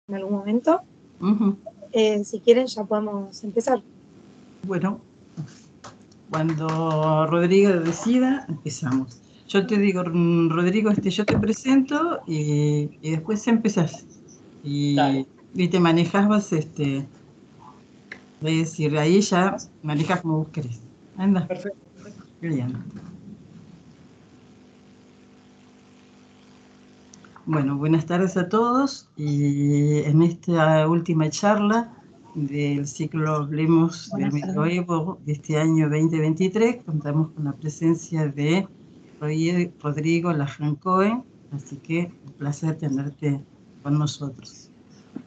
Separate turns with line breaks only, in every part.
en algún momento.
Uh-huh.
Si quieren ya podemos empezar.
Bueno, cuando Rodrigo decida, empezamos. Yo te digo, Rodrigo, yo te presento y después empezás. Y te manejas, vas, es decir, ahí ya manejas como vos querés. Anda.
Perfecto.
Bien. Bueno, buenas tardes a todos. Y en esta última charla del ciclo Hablemos del Medioevo de este año 2023, contamos con la presencia de Rodrigo Laján-Cohen, así que un placer tenerte con nosotros.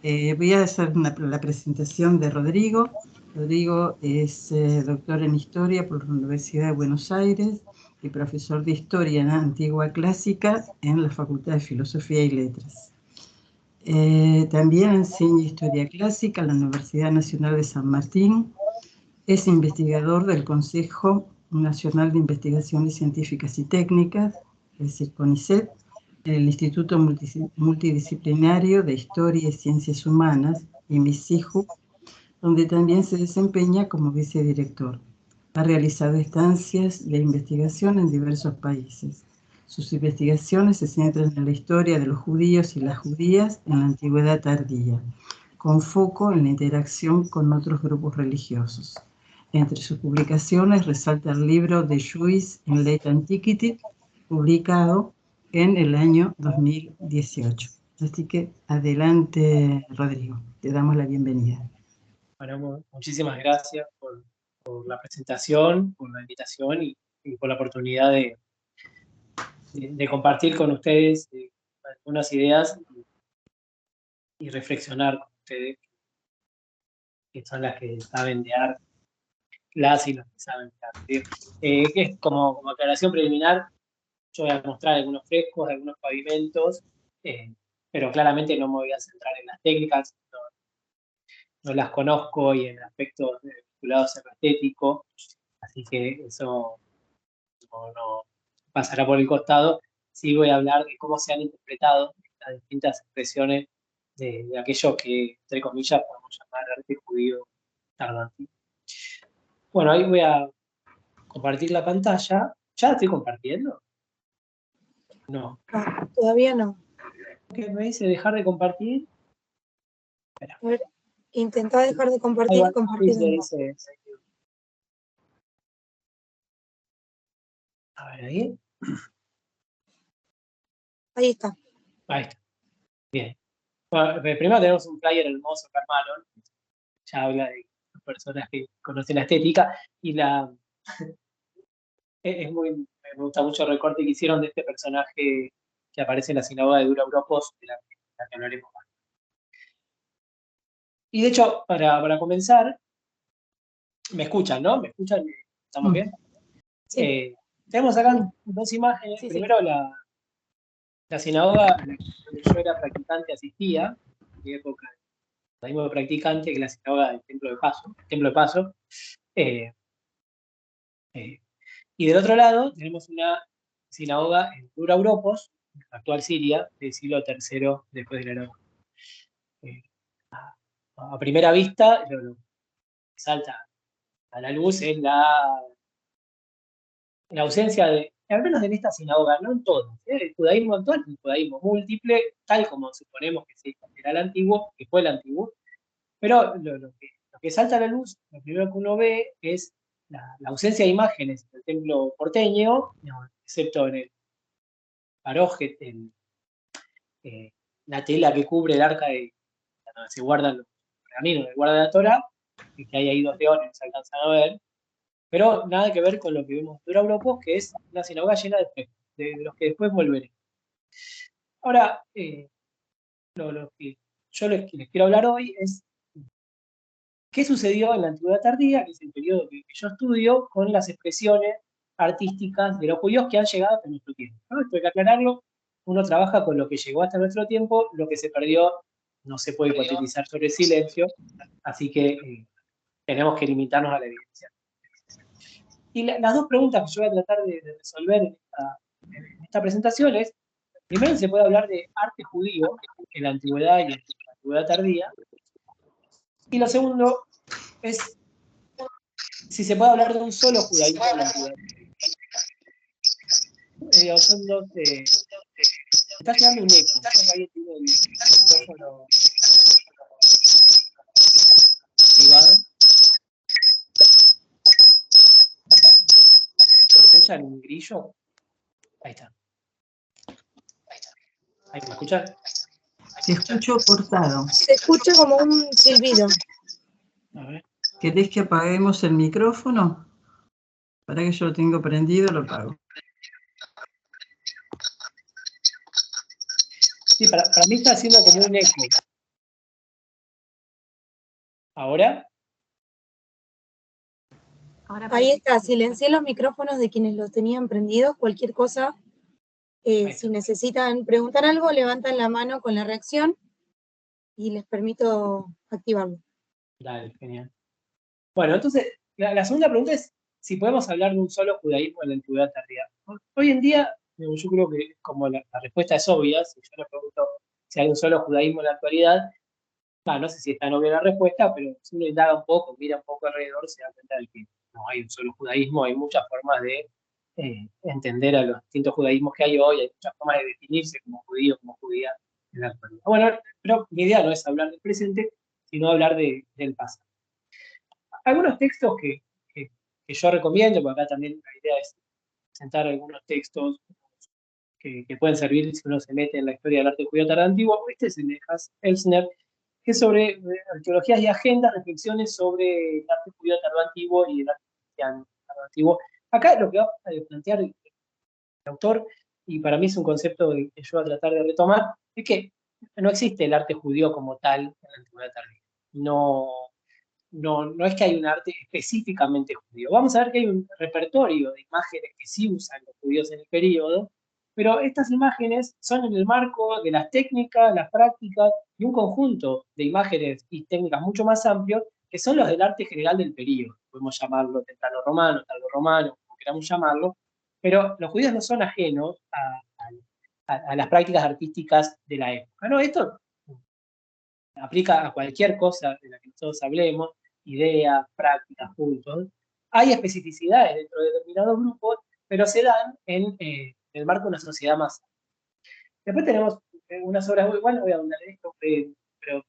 Voy a hacer la presentación de Rodrigo. Rodrigo es doctor en Historia por la Universidad de Buenos Aires y profesor de Historia Antigua Clásica en la Facultad de Filosofía y Letras. También enseña Historia Clásica en la Universidad Nacional de San Martín. Es investigador del Consejo Nacional de Investigaciones Científicas y Técnicas, es decir, CONICET, en el Instituto Multidisciplinario de Historia y Ciencias Humanas, IMICIJU, donde también se desempeña como vicedirector. Ha realizado estancias de investigación en diversos países. Sus investigaciones se centran en la historia de los judíos y las judías en la antigüedad tardía, con foco en la interacción con otros grupos religiosos. Entre sus publicaciones resalta el libro The Jews in Late Antiquity, publicado en el año 2018. Así que adelante, Rodrigo, te damos la bienvenida.
Bueno, muchísimas gracias por la presentación, por la invitación y por la oportunidad de compartir con ustedes algunas ideas y reflexionar con ustedes, que son las que saben de arte, las y los que saben de arte. Que es como aclaración preliminar, yo voy a mostrar algunos frescos, algunos pavimentos, pero claramente no me voy a centrar en las técnicas, no las conozco y en aspectos vinculados a lo estético, así que eso no pasará por el costado. Sí voy a hablar de cómo se han interpretado las distintas expresiones de aquello que, entre comillas, podemos llamar arte judío tardío. Bueno, ahí voy a compartir la pantalla. ¿Ya la estoy compartiendo? No.
Todavía no.
¿Qué me dice dejar de compartir? Espera.
A ver, intentá dejar de compartir y compartir de nuevo.
A ver, ahí.
Ahí está.
Ahí está. Bien. Bueno, primero tenemos un flyer hermoso, Carmelo. Ya habla de personas que conocen la estética y me gusta mucho el recorte que hicieron de este personaje que aparece en la sinagoga de Dura Europos, de la que hablaremos más. Y de hecho, para comenzar, me escuchan, ¿no? ¿Me escuchan? ¿Estamos bien?
Sí.
Tenemos acá dos imágenes.
Sí,
Primero,
sí.
la sinagoga donde yo era practicante, asistía, en mi época, la misma practicante que la sinagoga del Templo de Paso. Y del otro lado tenemos una sinagoga en Dura Europos, actual Siria, del siglo III después de la era. A primera vista, lo que salta a la luz es la ausencia de, al menos en esta sinagoga, no en todo, el judaísmo actual es un judaísmo múltiple, tal como suponemos que era el antiguo, que fue el antiguo, pero lo que salta a la luz, lo primero que uno ve es la ausencia de imágenes del templo porteño, excepto en el paroje, la tela que cubre el arca donde se guardan los pergaminos del guarda de la Torá, que hay ahí dos leones, se alcanzan a ver, pero nada que ver con lo que vemos en Dura Europos, que es una sinagoga llena de espejos, de los que después volveré. Ahora, lo que yo les quiero hablar hoy es qué sucedió en la Antigüedad Tardía, que es el periodo que yo estudio, con las expresiones artísticas de los judíos que han llegado hasta nuestro tiempo, ¿no? Esto hay que aclararlo. Uno trabaja con lo que llegó hasta nuestro tiempo, lo que se perdió no se puede hipotetizar sobre el silencio, así que tenemos que limitarnos a la evidencia. Y las dos preguntas que yo voy a tratar de resolver en esta presentación es, primero, se puede hablar de arte judío en la antigüedad y en antigüedad tardía. Y lo segundo es si se puede hablar de un solo judaísmo en la antigüedad tardía. Son dos... está llegando un eco. Creo que alguien tiene el micrófono activado. ¿Lo escuchan un grillo? Ahí está. Ahí me escuchan.
Te escucho cortado.
Se escucha como un silbido.
A ver.
¿Querés que apaguemos el micrófono? Para que yo lo tengo prendido, lo apago.
Sí, para mí está haciendo como un eco. ¿Ahora?
Ahí está, silencié los micrófonos de quienes los tenían prendidos. Cualquier cosa, si necesitan preguntar algo, levantan la mano con la reacción y les permito activarlo.
Dale, genial. Bueno, entonces, la segunda pregunta es si podemos hablar de un solo judaísmo en la antigüedad tardía. Hoy en día, yo creo que como la respuesta es obvia, si yo le pregunto si hay un solo judaísmo en la actualidad, no sé si es tan obvia la respuesta, pero si uno indaga un poco, mira un poco alrededor, se da cuenta de que no hay un solo judaísmo, hay muchas formas de entender a los distintos judaísmos que hay hoy, hay muchas formas de definirse como judío, como judía en la actualidad. Bueno, pero mi idea no es hablar del presente, sino hablar del pasado. Algunos textos que yo recomiendo, porque acá también la idea es presentar algunos textos que pueden servir si uno se mete en la historia del arte judío tardantiguo. Este es el de Hans Elsner, que es sobre arqueologías y agendas, reflexiones sobre el arte judío tardantiguo y el arte cristiano tardantiguo. Acá lo que va a plantear el autor, y para mí es un concepto que yo voy a tratar de retomar, es que no existe el arte judío como tal en la antigüedad tardía. No es que hay un arte específicamente judío. Vamos a ver que hay un repertorio de imágenes que sí usan los judíos en el periodo, pero estas imágenes son en el marco de las técnicas, las prácticas y un conjunto de imágenes y técnicas mucho más amplios que son los del arte general del periodo. Podemos llamarlo talo-romano, como queramos llamarlo, pero los judíos no son ajenos a las prácticas artísticas de la época. ¿No? Esto aplica a cualquier cosa de la que nosotros hablemos, ideas, prácticas, puntos. Hay especificidades dentro de determinados grupos, pero se dan en el marco de una sociedad más. Después tenemos unas obras muy buenas, voy a hablar de esto, pero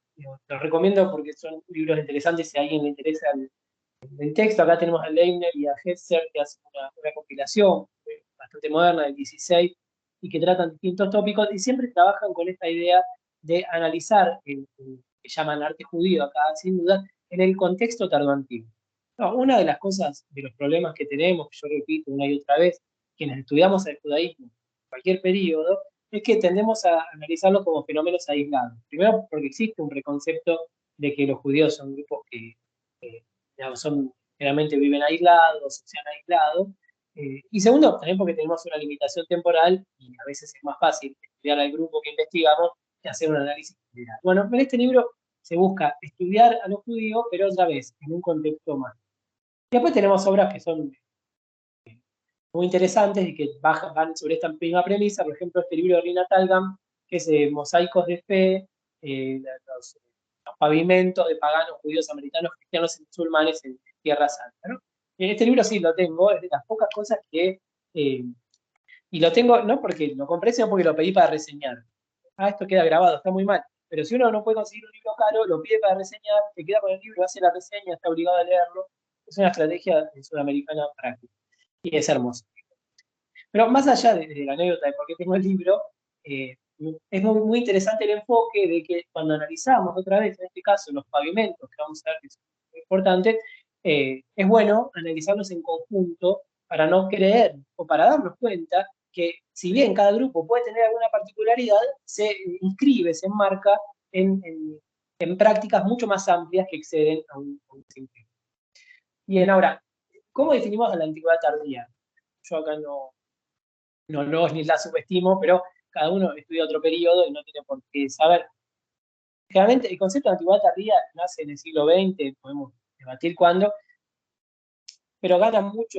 los recomiendo porque son libros interesantes si a alguien le interesa el texto. Acá tenemos a Leibner y a Hetzer, que hacen una compilación bastante moderna del 16 y que tratan distintos tópicos y siempre trabajan con esta idea de analizar el que llaman arte judío acá, sin duda, en el contexto tardoantiguo. No, una de las cosas, de los problemas que tenemos, que yo repito una y otra vez, quienes estudiamos el judaísmo en cualquier periodo, es que tendemos a analizarlo como fenómenos aislados. Primero, porque existe un preconcepto de que los judíos son grupos que digamos, generalmente viven aislados, socian aislados. Y segundo, también porque tenemos una limitación temporal y a veces es más fácil estudiar al grupo que investigamos que hacer un análisis general. Bueno, en este libro se busca estudiar a los judíos, pero otra vez en un contexto más. Y después tenemos obras que son muy interesantes y que van sobre esta misma premisa. Por ejemplo, este libro de Rina Talgam, que es Mosaicos de Fe, los pavimentos de paganos, judíos, americanos, cristianos y musulmanes en Tierra Santa, ¿no? Este libro sí lo tengo, es de las pocas cosas que... y lo tengo no porque lo compré, sino porque lo pedí para reseñar. Esto queda grabado, está muy mal. Pero si uno no puede conseguir un libro caro, lo pide para reseñar, se queda con el libro, hace la reseña, está obligado a leerlo. Es una estrategia sudamericana práctica. Y es hermoso. Pero más allá de la anécdota de por qué tengo el libro, es muy interesante el enfoque de que cuando analizamos otra vez, en este caso, los pavimentos, que vamos a ver que son muy importantes, es bueno analizarlos en conjunto para no creer o para darnos cuenta que si bien cada grupo puede tener alguna particularidad, se inscribe, se enmarca en prácticas mucho más amplias que exceden a un simple. Bien, ahora, ¿cómo definimos a la antigüedad tardía? Yo acá no ni la subestimo, pero cada uno estudia otro periodo y no tiene por qué saber. Generalmente el concepto de antigüedad tardía nace en el siglo XX, podemos debatir cuándo, pero gana mucha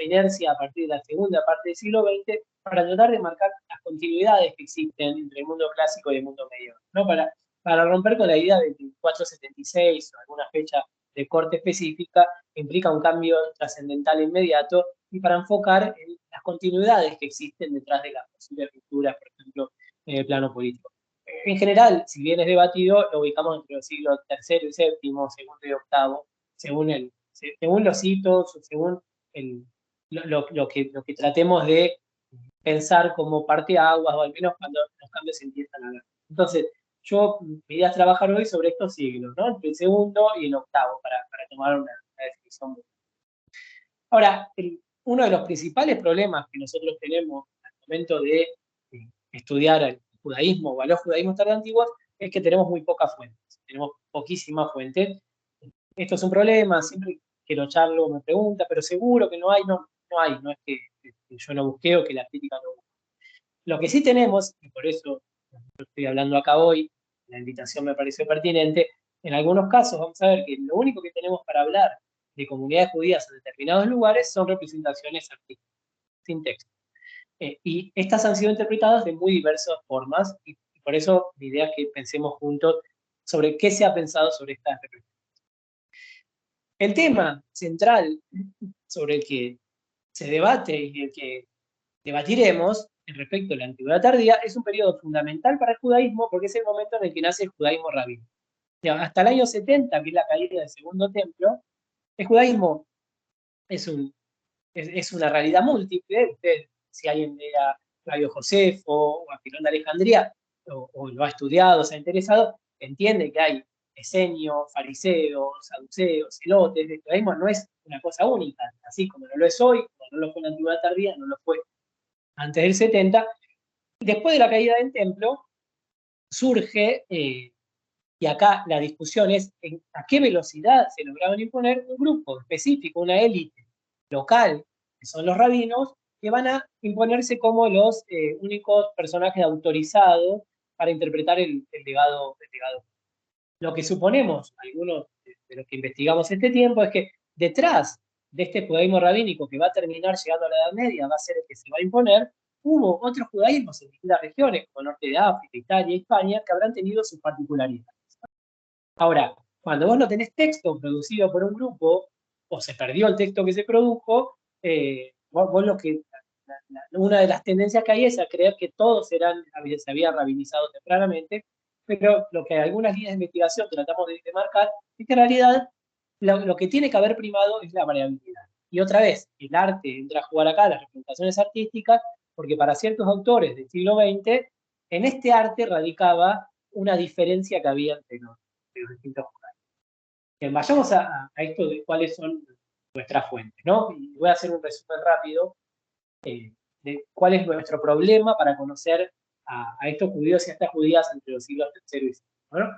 inercia a partir de la segunda parte del siglo XX para tratar de marcar las continuidades que existen entre el mundo clásico y el mundo medieval, ¿no? Para para romper con la idea de que 476 o alguna fecha de corte específica implica un cambio trascendental inmediato, y para enfocar en las continuidades que existen detrás de las posibles rupturas, por ejemplo, en el plano político. En general, si bien es debatido, lo ubicamos entre los siglos III y VII, segundo y octavo, según los hitos, o según lo que tratemos de pensar como parteaguas, o al menos cuando los cambios se empiezan a ver. Entonces, mi idea es trabajar hoy sobre estos siglos, ¿no? Entre el segundo y el octavo, para tomar una definición. Ahora, uno de los principales problemas que nosotros tenemos al momento de estudiar el judaísmo o a los judaísmos tardantiguos es que tenemos muy pocas fuentes, tenemos poquísimas fuentes. Esto es un problema, siempre que lo charlo me pregunta, pero seguro que no hay, no hay, no es que yo no busqué o que la crítica no busque. Lo que sí tenemos, y por eso estoy hablando acá hoy, la invitación me pareció pertinente, en algunos casos vamos a ver que lo único que tenemos para hablar de comunidades judías en determinados lugares son representaciones artísticas, sin texto. Y estas han sido interpretadas de muy diversas formas, y por eso mi idea es que pensemos juntos sobre qué se ha pensado sobre estas representaciones. El tema central sobre el que se debate y el que debatiremos respecto a la antigüedad tardía es un periodo fundamental para el judaísmo, porque es el momento en el que nace el judaísmo rabínico. Hasta el año 70, que es la caída del segundo templo, el judaísmo es una realidad múltiple. Usted, si alguien lea Flavio Josefo o a Filón de Alejandría, o lo ha estudiado, se ha interesado, entiende que hay esenios, fariseos, saduceos, celotes. El judaísmo no es una cosa única, así como no lo es hoy, como no lo fue en la antigüedad tardía, no lo fue antes del 70. Después de la caída del templo, surge, y acá la discusión es a qué velocidad se lograron imponer un grupo específico, una élite local, que son los rabinos, que van a imponerse como los únicos personajes autorizados para interpretar el legado. Lo que suponemos, algunos de los que investigamos este tiempo, es que detrás de este judaísmo rabínico que va a terminar llegando a la Edad Media, va a ser el que se va a imponer, hubo otros judaísmos en distintas regiones, como Norte de África, Italia, España, que habrán tenido sus particularidades. Ahora, cuando vos no tenés texto producido por un grupo, o se perdió el texto que se produjo, una de las tendencias que hay es a creer que todos se habían rabinizado tempranamente, pero lo que algunas líneas de investigación tratamos de marcar es que en realidad lo que tiene que haber primado es la variabilidad. Y otra vez, el arte entra a jugar acá, las representaciones artísticas, porque para ciertos autores del siglo XX, en este arte radicaba una diferencia que había entre los distintos jugadores. Vayamos a esto de cuáles son nuestras fuentes, ¿no? Y voy a hacer un resumen rápido de cuál es nuestro problema para conocer a estos judíos y a estas judías entre los siglos III y VI. Bueno,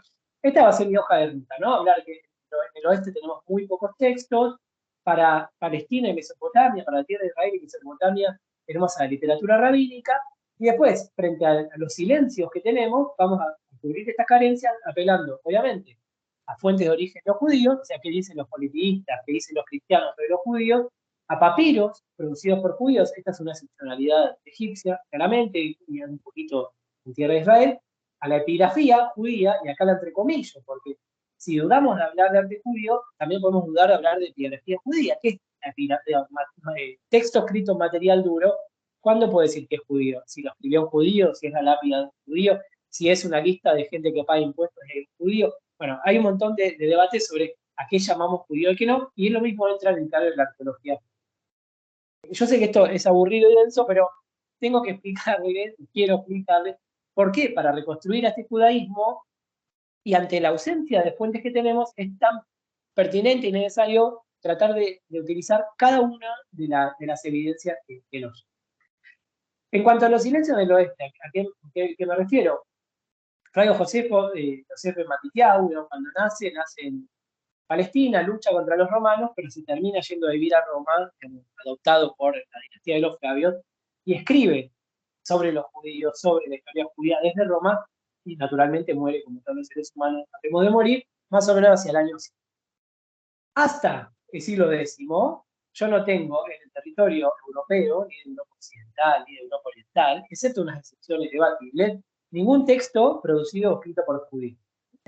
esta va a ser mi hoja de ruta, ¿no? Hablar que en el oeste tenemos muy pocos textos. Para Palestina y Mesopotamia, para la tierra de Israel y Mesopotamia, tenemos a la literatura rabínica, y después, frente a los silencios que tenemos, vamos a cubrir estas carencias apelando, obviamente, a fuentes de origen no judíos, o sea, qué dicen los politeístas, qué dicen los cristianos sobre los judíos, a papiros producidos por judíos. Esta es una excepcionalidad egipcia, claramente, y un poquito en tierra de Israel, a la epigrafía judía, y acá la entrecomillo, porque si dudamos de hablar de arte judío, también podemos dudar de hablar de epigrafía judía. ¿Qué es texto escrito en material duro? ¿Cuándo puede decir que es judío? Si lo escribió un judío, si es la lápida de un judío, si es una lista de gente que paga impuestos de judío. Bueno, hay un montón de debates sobre a qué llamamos judío y qué no, y es lo mismo entra en el cargo de la arqueología. Yo sé que esto es aburrido y denso, pero tengo que explicarles, quiero explicarles, por qué para reconstruir a este judaísmo, y ante la ausencia de fuentes que tenemos, es tan pertinente y necesario tratar de utilizar cada una de las evidencias que nos. En cuanto a los silencios del oeste, ¿a qué me refiero? Flavio Josefo, Josefo Matitiau, cuando nace en Palestina, lucha contra los romanos, pero se termina yendo a vivir a Roma, adoptado por la dinastía de los Flavios, y escribe sobre los judíos, sobre la historia judía desde Roma, y naturalmente muere, como todos los seres humanos hacemos de morir, más o menos hacia el año 100. Hasta el siglo X, yo no tengo en el territorio europeo, ni de Europa Occidental, ni de Europa Oriental, excepto unas excepciones debatibles, ningún texto producido o escrito por judíos.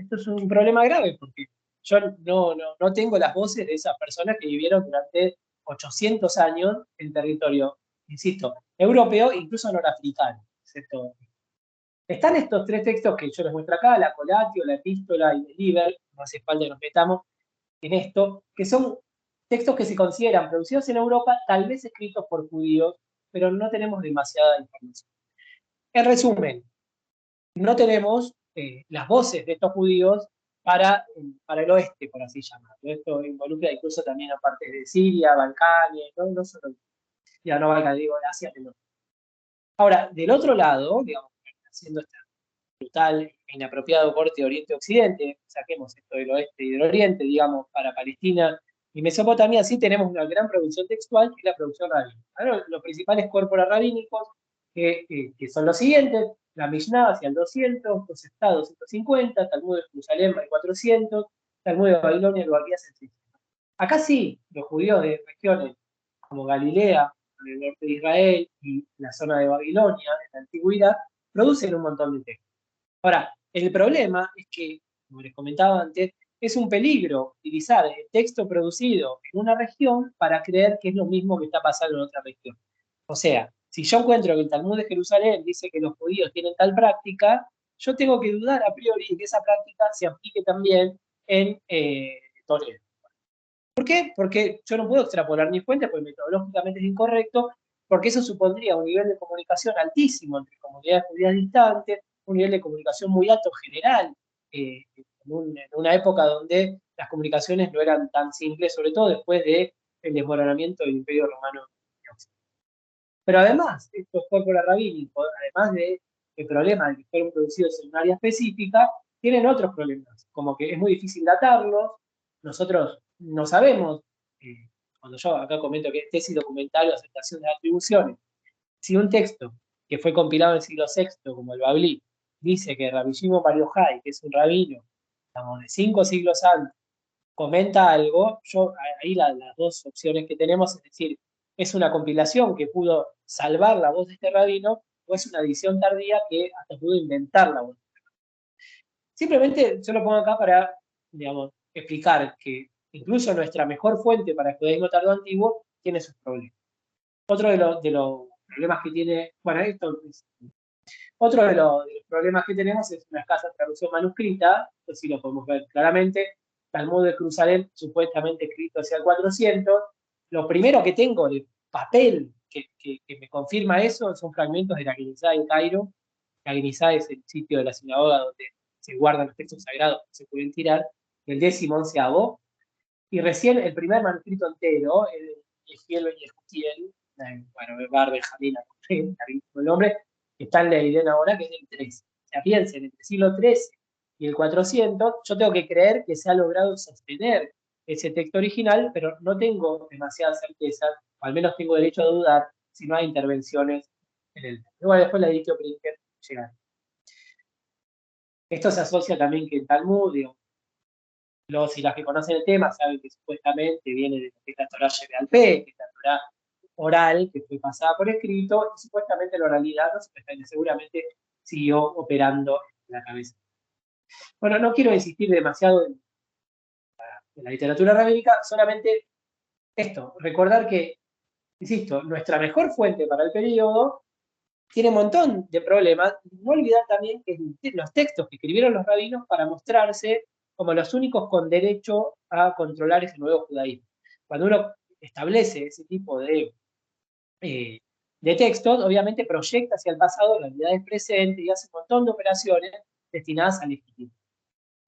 esto es un problema grave, porque yo no tengo las voces de esas personas que vivieron durante 800 años en territorio, insisto, europeo, incluso norafricano, excepto. Están estos tres textos que yo les muestro acá, la Colatio, la Epístola y el Liber, no hace falta que nos metamos en esto, que son textos que se consideran producidos en Europa, tal vez escritos por judíos, pero no tenemos demasiada información. En resumen, no tenemos las voces de estos judíos para el oeste, por así llamarlo. Esto involucra incluso también a partes de Siria, Balcanes, no solo, ya no Balcanes, digo, de Asia Menor. Ahora, del otro lado, digamos, haciendo esta brutal e inapropiado corte de Oriente-Occidente, saquemos esto del oeste y del oriente, digamos, para Palestina y Mesopotamia, sí tenemos una gran producción textual, que es la producción rabínica. Ahora, los principales corpora rabínicos, que son los siguientes: la Mishnah hacia el 200, los estados 250, Talmud de Jerusalén al 400, Talmud de Babilonia, lo había 600. Acá sí, los judíos de regiones como Galilea, en el norte de Israel, y la zona de Babilonia, en la antigüedad, producen un montón de textos. Ahora, el problema es que, como les comentaba antes, es un peligro utilizar el texto producido en una región para creer que es lo mismo que está pasando en otra región. O sea, si yo encuentro que el Talmud de Jerusalén dice que los judíos tienen tal práctica, yo tengo que dudar a priori de que esa práctica se aplique también en Toledo. ¿Por qué? Porque yo no puedo extrapolar mis fuentes, porque metodológicamente es incorrecto, porque eso supondría un nivel de comunicación altísimo entre comunidades judías distantes, un nivel de comunicación muy alto general, en una época donde las comunicaciones no eran tan simples, sobre todo después del desmoronamiento del Imperio Romano. Pero además, estos corpora rabínicos, además del problema de que fueron producidos en un área específica, tienen otros problemas, como que es muy difícil datarlos. Nosotros no sabemos, cuando yo acá comento que es tesis documental o aceptación de atribuciones, si un texto que fue compilado en el siglo VI, como el Bablí, dice que Rabbi Shimon Bar Yochai, que es un rabino, digamos, de 5 siglos antes, comenta algo, ahí las dos opciones que tenemos, es decir, es una compilación que pudo salvar la voz de este rabino, o es una edición tardía que hasta pudo inventar la voz. Simplemente yo lo pongo acá para, digamos, explicar que incluso nuestra mejor fuente para el judaísmo tardo antiguo tiene sus problemas. Otro de los problemas que tiene, bueno, otro de los problemas que tenemos es una escasa traducción manuscrita, esto sí lo podemos ver claramente. Talmud de Jerusalén, supuestamente escrito hacia el 400. Lo primero que tengo de papel que me confirma eso son fragmentos de la Guinizá en Cairo. La Guinizá es el sitio de la sinagoga donde se guardan los textos sagrados que se pueden tirar, del 10º. Y recién el primer manuscrito entero, el Yehiel Ben Yehutiel, bueno, Bar Benjamín, el nombre, está en la Leiden ahora, que es el 13. O sea, piensen, entre el siglo XIII y el 400, yo tengo que creer que se ha logrado sostener ese texto original, pero no tengo demasiada certeza, o al menos tengo derecho a dudar si no hay intervenciones en el texto. Igual después la editio Prinker llegará. Esto se asocia también que en Talmud, los y las que conocen el tema saben que supuestamente viene de esta Torah Shebe'al-Peh, que es la Torah oral que fue pasada por escrito, y supuestamente la oralidad, no supuestamente, seguramente siguió operando en la cabeza. Bueno, no quiero insistir demasiado en la literatura rabínica, solamente esto, recordar que, insisto, nuestra mejor fuente para el periodo tiene un montón de problemas. No olvidar también que los textos que escribieron los rabinos para mostrarse como los únicos con derecho a controlar ese nuevo judaísmo. Cuando uno establece ese tipo de textos, obviamente proyecta hacia el pasado realidades presentes y hace un montón de operaciones destinadas a legitimar.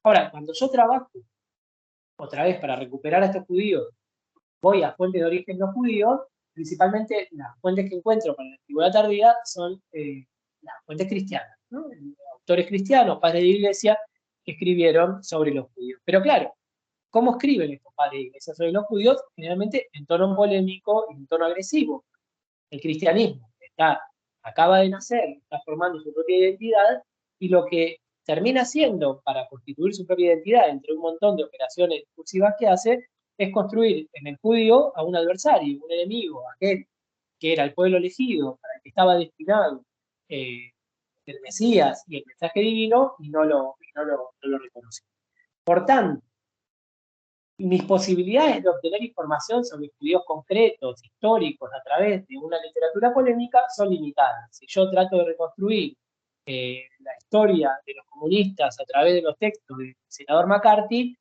Ahora, cuando yo trabajo, otra vez para recuperar a estos judíos, voy a fuentes de origen no judíos, principalmente las fuentes que encuentro para la antigüedad tardía son las fuentes cristianas, ¿no? Autores cristianos, padres de iglesia, que escribieron sobre los judíos. Pero claro, ¿cómo escriben estos padres de iglesia sobre los judíos? Generalmente en tono polémico y en tono agresivo. El cristianismo acaba de nacer, está formando su propia identidad, y lo que termina haciendo para constituir su propia identidad entre un montón de operaciones discursivas que hace, es construir en el judío a un adversario, un enemigo, aquel que era el pueblo elegido, para el que estaba destinado del Mesías y el mensaje divino y no lo reconoció. Por tanto, mis posibilidades de obtener información sobre estudios concretos, históricos, a través de una literatura polémica son limitadas. Si yo trato de reconstruir la historia de los comunistas a través de los textos del senador McCarthy,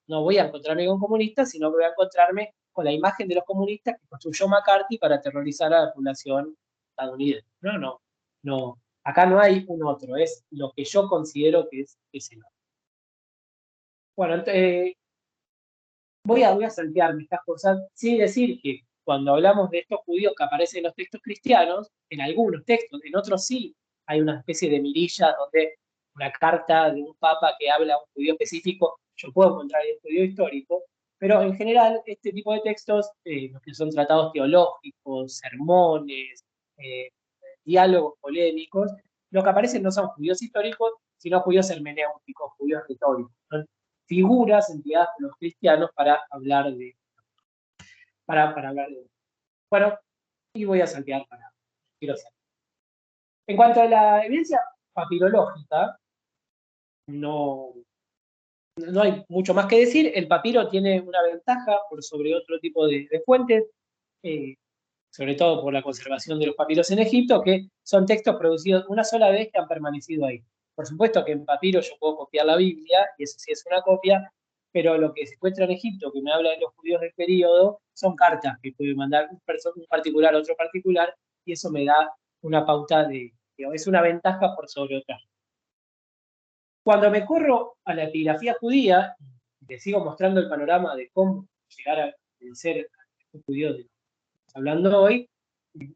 no voy a encontrarme con comunistas, sino que voy a encontrarme con la imagen de los comunistas que construyó McCarthy para aterrorizar a la población estadounidense. No. Acá no hay un otro, es lo que yo considero que es el otro. Bueno, voy a saltearme estas cosas, sin decir que cuando hablamos de estos judíos que aparecen en los textos cristianos, en algunos textos, en otros sí, hay una especie de mirilla donde una carta de un papa que habla a un judío específico, yo puedo encontrar el judío histórico, pero en general este tipo de textos, los que son tratados teológicos, sermones, eh, diálogos polémicos, lo que aparecen no son judíos históricos, sino judíos hermenéuticos, judíos retóricos. Son figuras empleadas por los cristianos para hablar de. Bueno, y voy a saltear quiero saber. En cuanto a la evidencia papirológica, no hay mucho más que decir. El papiro tiene una ventaja por sobre otro tipo de fuentes, sobre todo por la conservación de los papiros en Egipto, que son textos producidos una sola vez que han permanecido ahí. Por supuesto que en papiro yo puedo copiar la Biblia, y eso sí es una copia, pero lo que se encuentra en Egipto, que me habla de los judíos del periodo, son cartas que puede mandar un particular a otro particular, y eso me da una pauta es una ventaja por sobre otras. Cuando me corro a la epigrafía judía, y te sigo mostrando el panorama de cómo llegar a ser un judío de hablando hoy,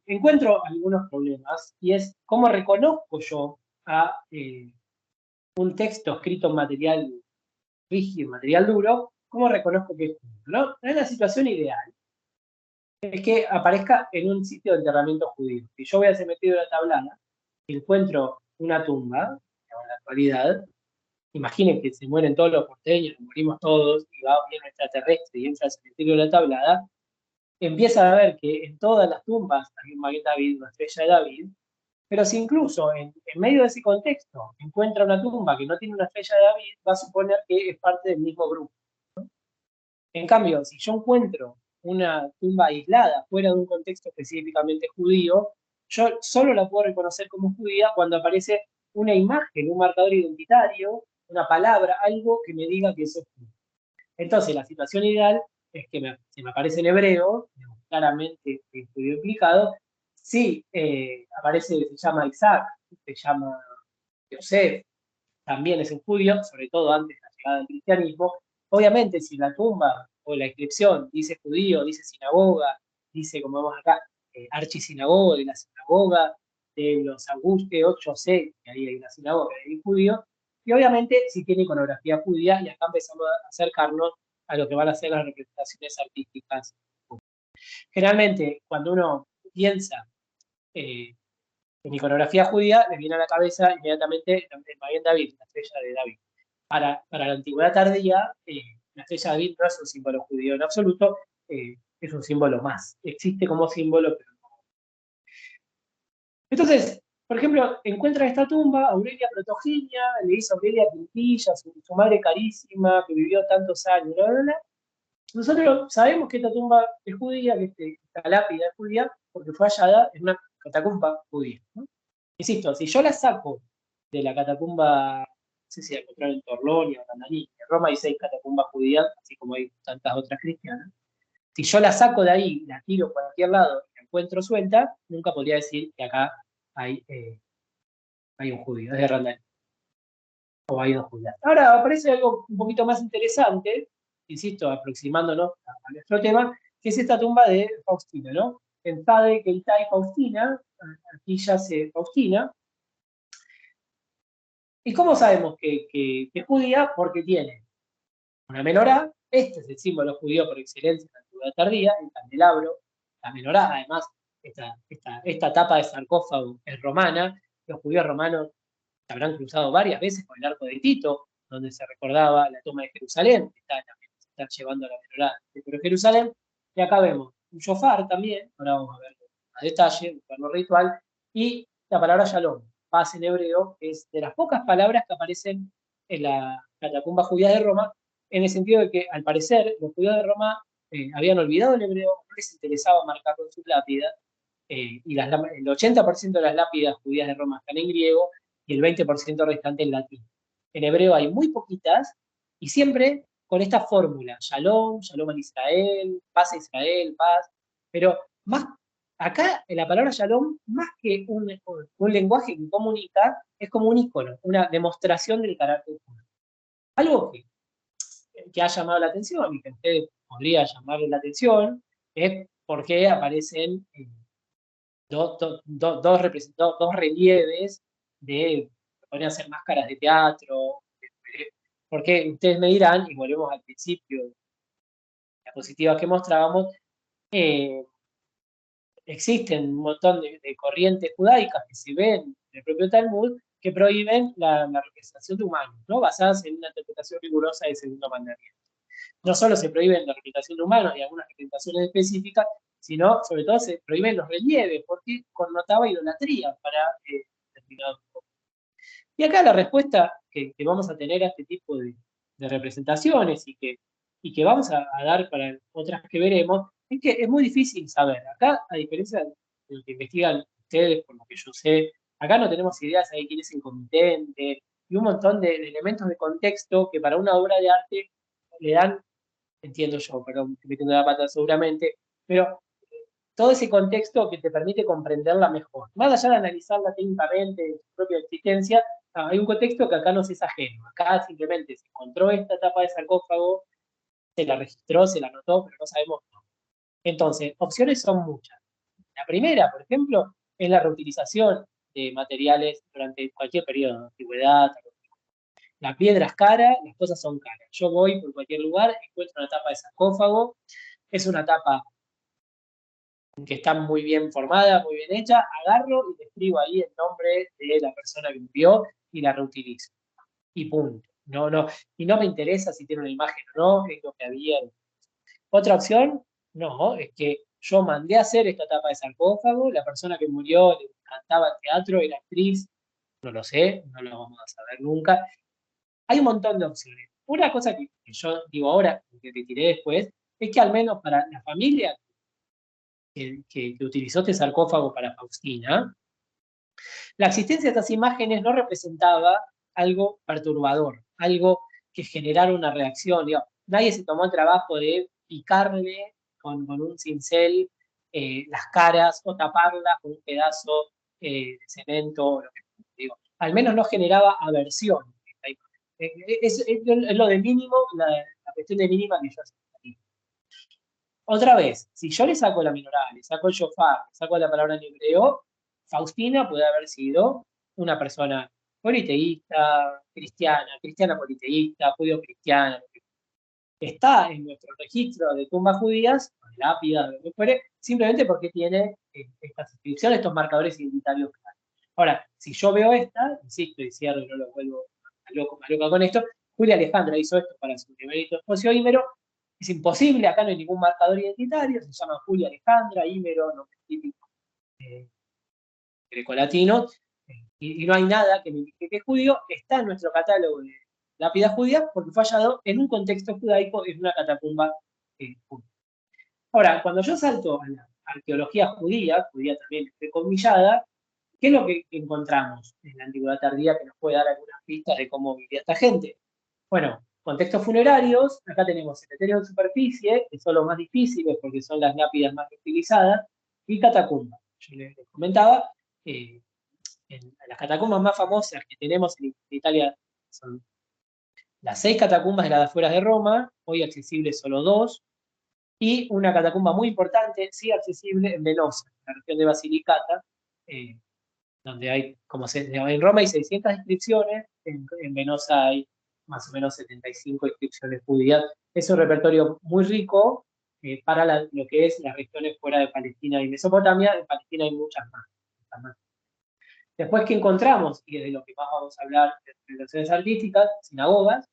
encuentro algunos problemas, y es cómo reconozco yo a un texto escrito en material rígido, material duro, cómo reconozco que es judío, ¿no? En la situación ideal es que aparezca en un sitio de enterramiento judío. Si yo voy a ser metido en la tablada y encuentro una tumba, en la actualidad, imaginen que se mueren todos los porteños, nos morimos todos, y va un extraterrestre y entra al cementerio de la tablada, empieza a ver que en todas las tumbas hay un Maguén David, una estrella de David, pero si incluso en medio de ese contexto encuentra una tumba que no tiene una estrella de David, va a suponer que es parte del mismo grupo. En cambio, si yo encuentro una tumba aislada fuera de un contexto específicamente judío, yo solo la puedo reconocer como judía cuando aparece una imagen, un marcador identitario, una palabra, algo que me diga que eso es judío. Entonces, la situación ideal es que si me aparece en hebreo, claramente el judío implicado. Si aparece, se llama Isaac, se llama Yosef, también es un judío, sobre todo antes de la llegada del cristianismo. Obviamente, si la tumba o la inscripción dice judío, dice sinagoga, dice, como vemos acá, archisinagoga, de la sinagoga de los Augusteos, yo sé que ahí hay una sinagoga de judío, y obviamente si tiene iconografía judía, y acá empezamos a acercarnos a lo que van a ser las representaciones artísticas. Generalmente, cuando uno piensa en iconografía judía, le viene a la cabeza inmediatamente el Maguén David, la estrella de David. Para la antigüedad tardía, la estrella de David no es un símbolo judío en absoluto, es un símbolo más. Existe como símbolo, pero no. Entonces, por ejemplo, encuentra esta tumba, Aurelia Protogenia, le dice a Aurelia Quintilla, su madre carísima, que vivió tantos años, bla, bla, bla. Nosotros sabemos que esta tumba es judía, que esta lápida es judía, porque fue hallada en una catacumba judía, ¿no? Insisto, si yo la saco de la catacumba, no sé si la encontraron en Torlonia o Randaní, en Roma hay 6 catacumbas judías, así como hay tantas otras cristianas. Si yo la saco de ahí, la tiro a cualquier lado y la encuentro suelta, nunca podría decir que acá hay un judío, es de Randaní. O hay 2 judías. Ahora aparece algo un poquito más interesante, insisto, aproximándonos a nuestro tema, que es esta tumba de Faustina, ¿no? En Tade, Keitai, Faustina, aquí yace Faustina. ¿Y cómo sabemos que es judía? Porque tiene una menorá, este es el símbolo judío por excelencia en la antigüedad tardía, el candelabro, la menorá, además, esta tapa de sarcófago es romana, los judíos romanos se habrán cruzado varias veces con el arco de Tito, donde se recordaba la toma de Jerusalén, que está llevando a la menorá de Jerusalén, y acá vemos un shofar también, ahora vamos a ver a detalle, un plano ritual, y la palabra shalom. paz en hebreo es de las pocas palabras que aparecen en la catacumba judía de Roma, en el sentido de que, al parecer, los judíos de Roma habían olvidado el hebreo, no les interesaba marcar con sus lápidas, y el 80% de las lápidas judías de Roma están en griego y el 20% restante en latín. En hebreo hay muy poquitas, y siempre con esta fórmula: Shalom, Shalom al Israel, paz a Israel, paz. Pero más, acá la palabra Shalom, más que un lenguaje que comunica, es como un icono, una demostración del carácter judío. Algo que ha llamado la atención y que a ustedes podría llamarle la atención es por qué aparecen dos relieves podrían ser máscaras de teatro. Porque ustedes me dirán, y volvemos al principio de la diapositiva que mostrábamos, existen un montón de corrientes judaicas que se ven en el propio Talmud que prohíben la representación de humanos, ¿no? Basadas en una interpretación rigurosa del segundo mandamiento. No solo se prohíben la representación de humanos y algunas representaciones específicas, sino sobre todo se prohíben los relieves, porque connotaba idolatría para determinados grupos. Y acá la respuesta que vamos a tener a este tipo de representaciones y que vamos a dar para otras que veremos, es que es muy difícil saber. Acá, a diferencia de lo que investigan ustedes, por lo que yo sé, acá no tenemos ideas de quién es incompetente y un montón de elementos de contexto que para una obra de arte le dan, entiendo yo, perdón, estoy metiendo la pata seguramente, pero todo ese contexto que te permite comprenderla mejor. Más allá de analizarla técnicamente en su propia existencia, hay un contexto que acá no es ajeno. Acá simplemente se encontró esta tapa de sarcófago, se la registró, se la anotó, pero no sabemos cómo. Entonces, opciones son muchas. La primera, por ejemplo, es la reutilización de materiales durante cualquier periodo de antigüedad. La piedra es cara, las cosas son caras. Yo voy por cualquier lugar, encuentro una tapa de sarcófago, es una tapa que está muy bien formada, muy bien hecha, agarro y le escribo ahí el nombre de la persona que envió y la reutilizo. Y punto. Y no me interesa si tiene una imagen o no, es lo que había. Otra opción, no, es que yo mandé a hacer esta tapa de sarcófago, la persona que murió le encantaba el teatro, era actriz, no lo sé, no lo vamos a saber nunca. Hay un montón de opciones. Una cosa que yo digo ahora, que te tiré después, es que al menos para la familia que utilizó este sarcófago para Faustina, la existencia de estas imágenes no representaba algo perturbador, algo que generara una reacción. Digo, nadie se tomó el trabajo de picarle con un cincel las caras o taparlas con un pedazo de cemento. Digo, al menos no generaba aversión. Es lo de mínimo, la cuestión de mínima que yo hacía. Otra vez, si yo le saco la menorá, le saco el shofar, le saco la palabra en hebreo, Faustina puede haber sido una persona politeísta, cristiana politeísta, judío-cristiana. Está en nuestro registro de tumbas judías, lápida, lo que fuere, simplemente porque tiene estas inscripciones, estos marcadores identitarios claros. Ahora, si yo veo esta, insisto y cierro y no lo vuelvo más loca con esto, Julia Alejandra hizo esto para su primerito esposo Ímero. Es imposible, acá no hay ningún marcador identitario, se llama Julia Alejandra, Ímero, nombre típico grecolatino, y no hay nada que me indique que es judío. Está en nuestro catálogo de lápidas judías porque fue hallado en un contexto judaico, en una catacumba judía. Ahora, cuando yo salto a la arqueología judía también entrecomillada, ¿qué es lo que encontramos en la antigüedad tardía que nos puede dar algunas pistas de cómo vivía esta gente? Bueno, contextos funerarios, acá tenemos cementerio de superficie, que son los más difíciles porque son las lápidas más utilizadas, y catacumbas. Yo les comentaba, las catacumbas más famosas que tenemos en Italia son las 6 catacumbas de las afueras de Roma, hoy accesibles solo 2, y una catacumba muy importante, sí accesible, en Venosa, en la región de Basilicata, donde hay, en Roma hay 600 inscripciones, en Venosa hay más o menos 75 inscripciones judías. Es un repertorio muy rico para lo que es las regiones fuera de Palestina y Mesopotamia. En Palestina hay muchas más. Después, ¿qué encontramos? Y de lo que más vamos a hablar, de representaciones artísticas, sinagogas.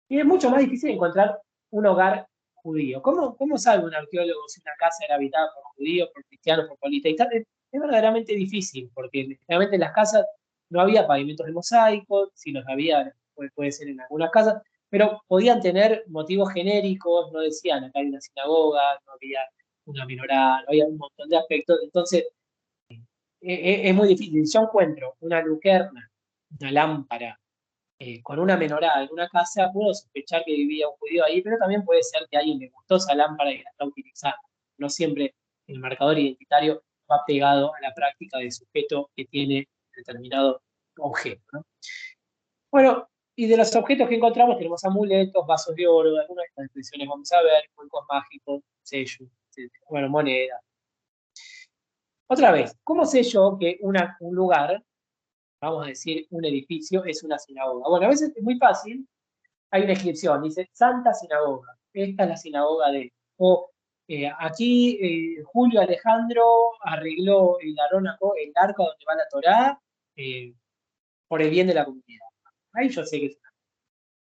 Y es mucho más difícil encontrar un hogar judío. ¿Cómo sabe un arqueólogo si una casa era habitada por judíos, por cristianos, por politeístas? es verdaderamente difícil, porque generalmente en las casas no había pavimentos de mosaico, si los había, puede ser en algunas casas, pero podían tener motivos genéricos, no decían acá hay una sinagoga, no había una menorá, no había un montón de aspectos, entonces es muy difícil. Si yo encuentro una lucerna, una lámpara, con una menorá en una casa, puedo sospechar que vivía un judío ahí, pero también puede ser que a alguien le gustó esa lámpara y la está utilizando. No siempre el marcador identitario va pegado a la práctica del sujeto que tiene determinado objeto, ¿no? Bueno, y de los objetos que encontramos tenemos amuletos, vasos de oro, algunas de estas expresiones vamos a ver, cuencos mágicos, sellos, etcétera. Bueno, monedas. Otra vez, ¿cómo sé yo que un lugar, vamos a decir un edificio, es una sinagoga? Bueno, a veces es muy fácil, hay una inscripción, dice Santa Sinagoga, esta es la sinagoga de... O aquí Julio Alejandro arregló el arco donde va la Torá por el bien de la comunidad. Ahí yo sé que es una.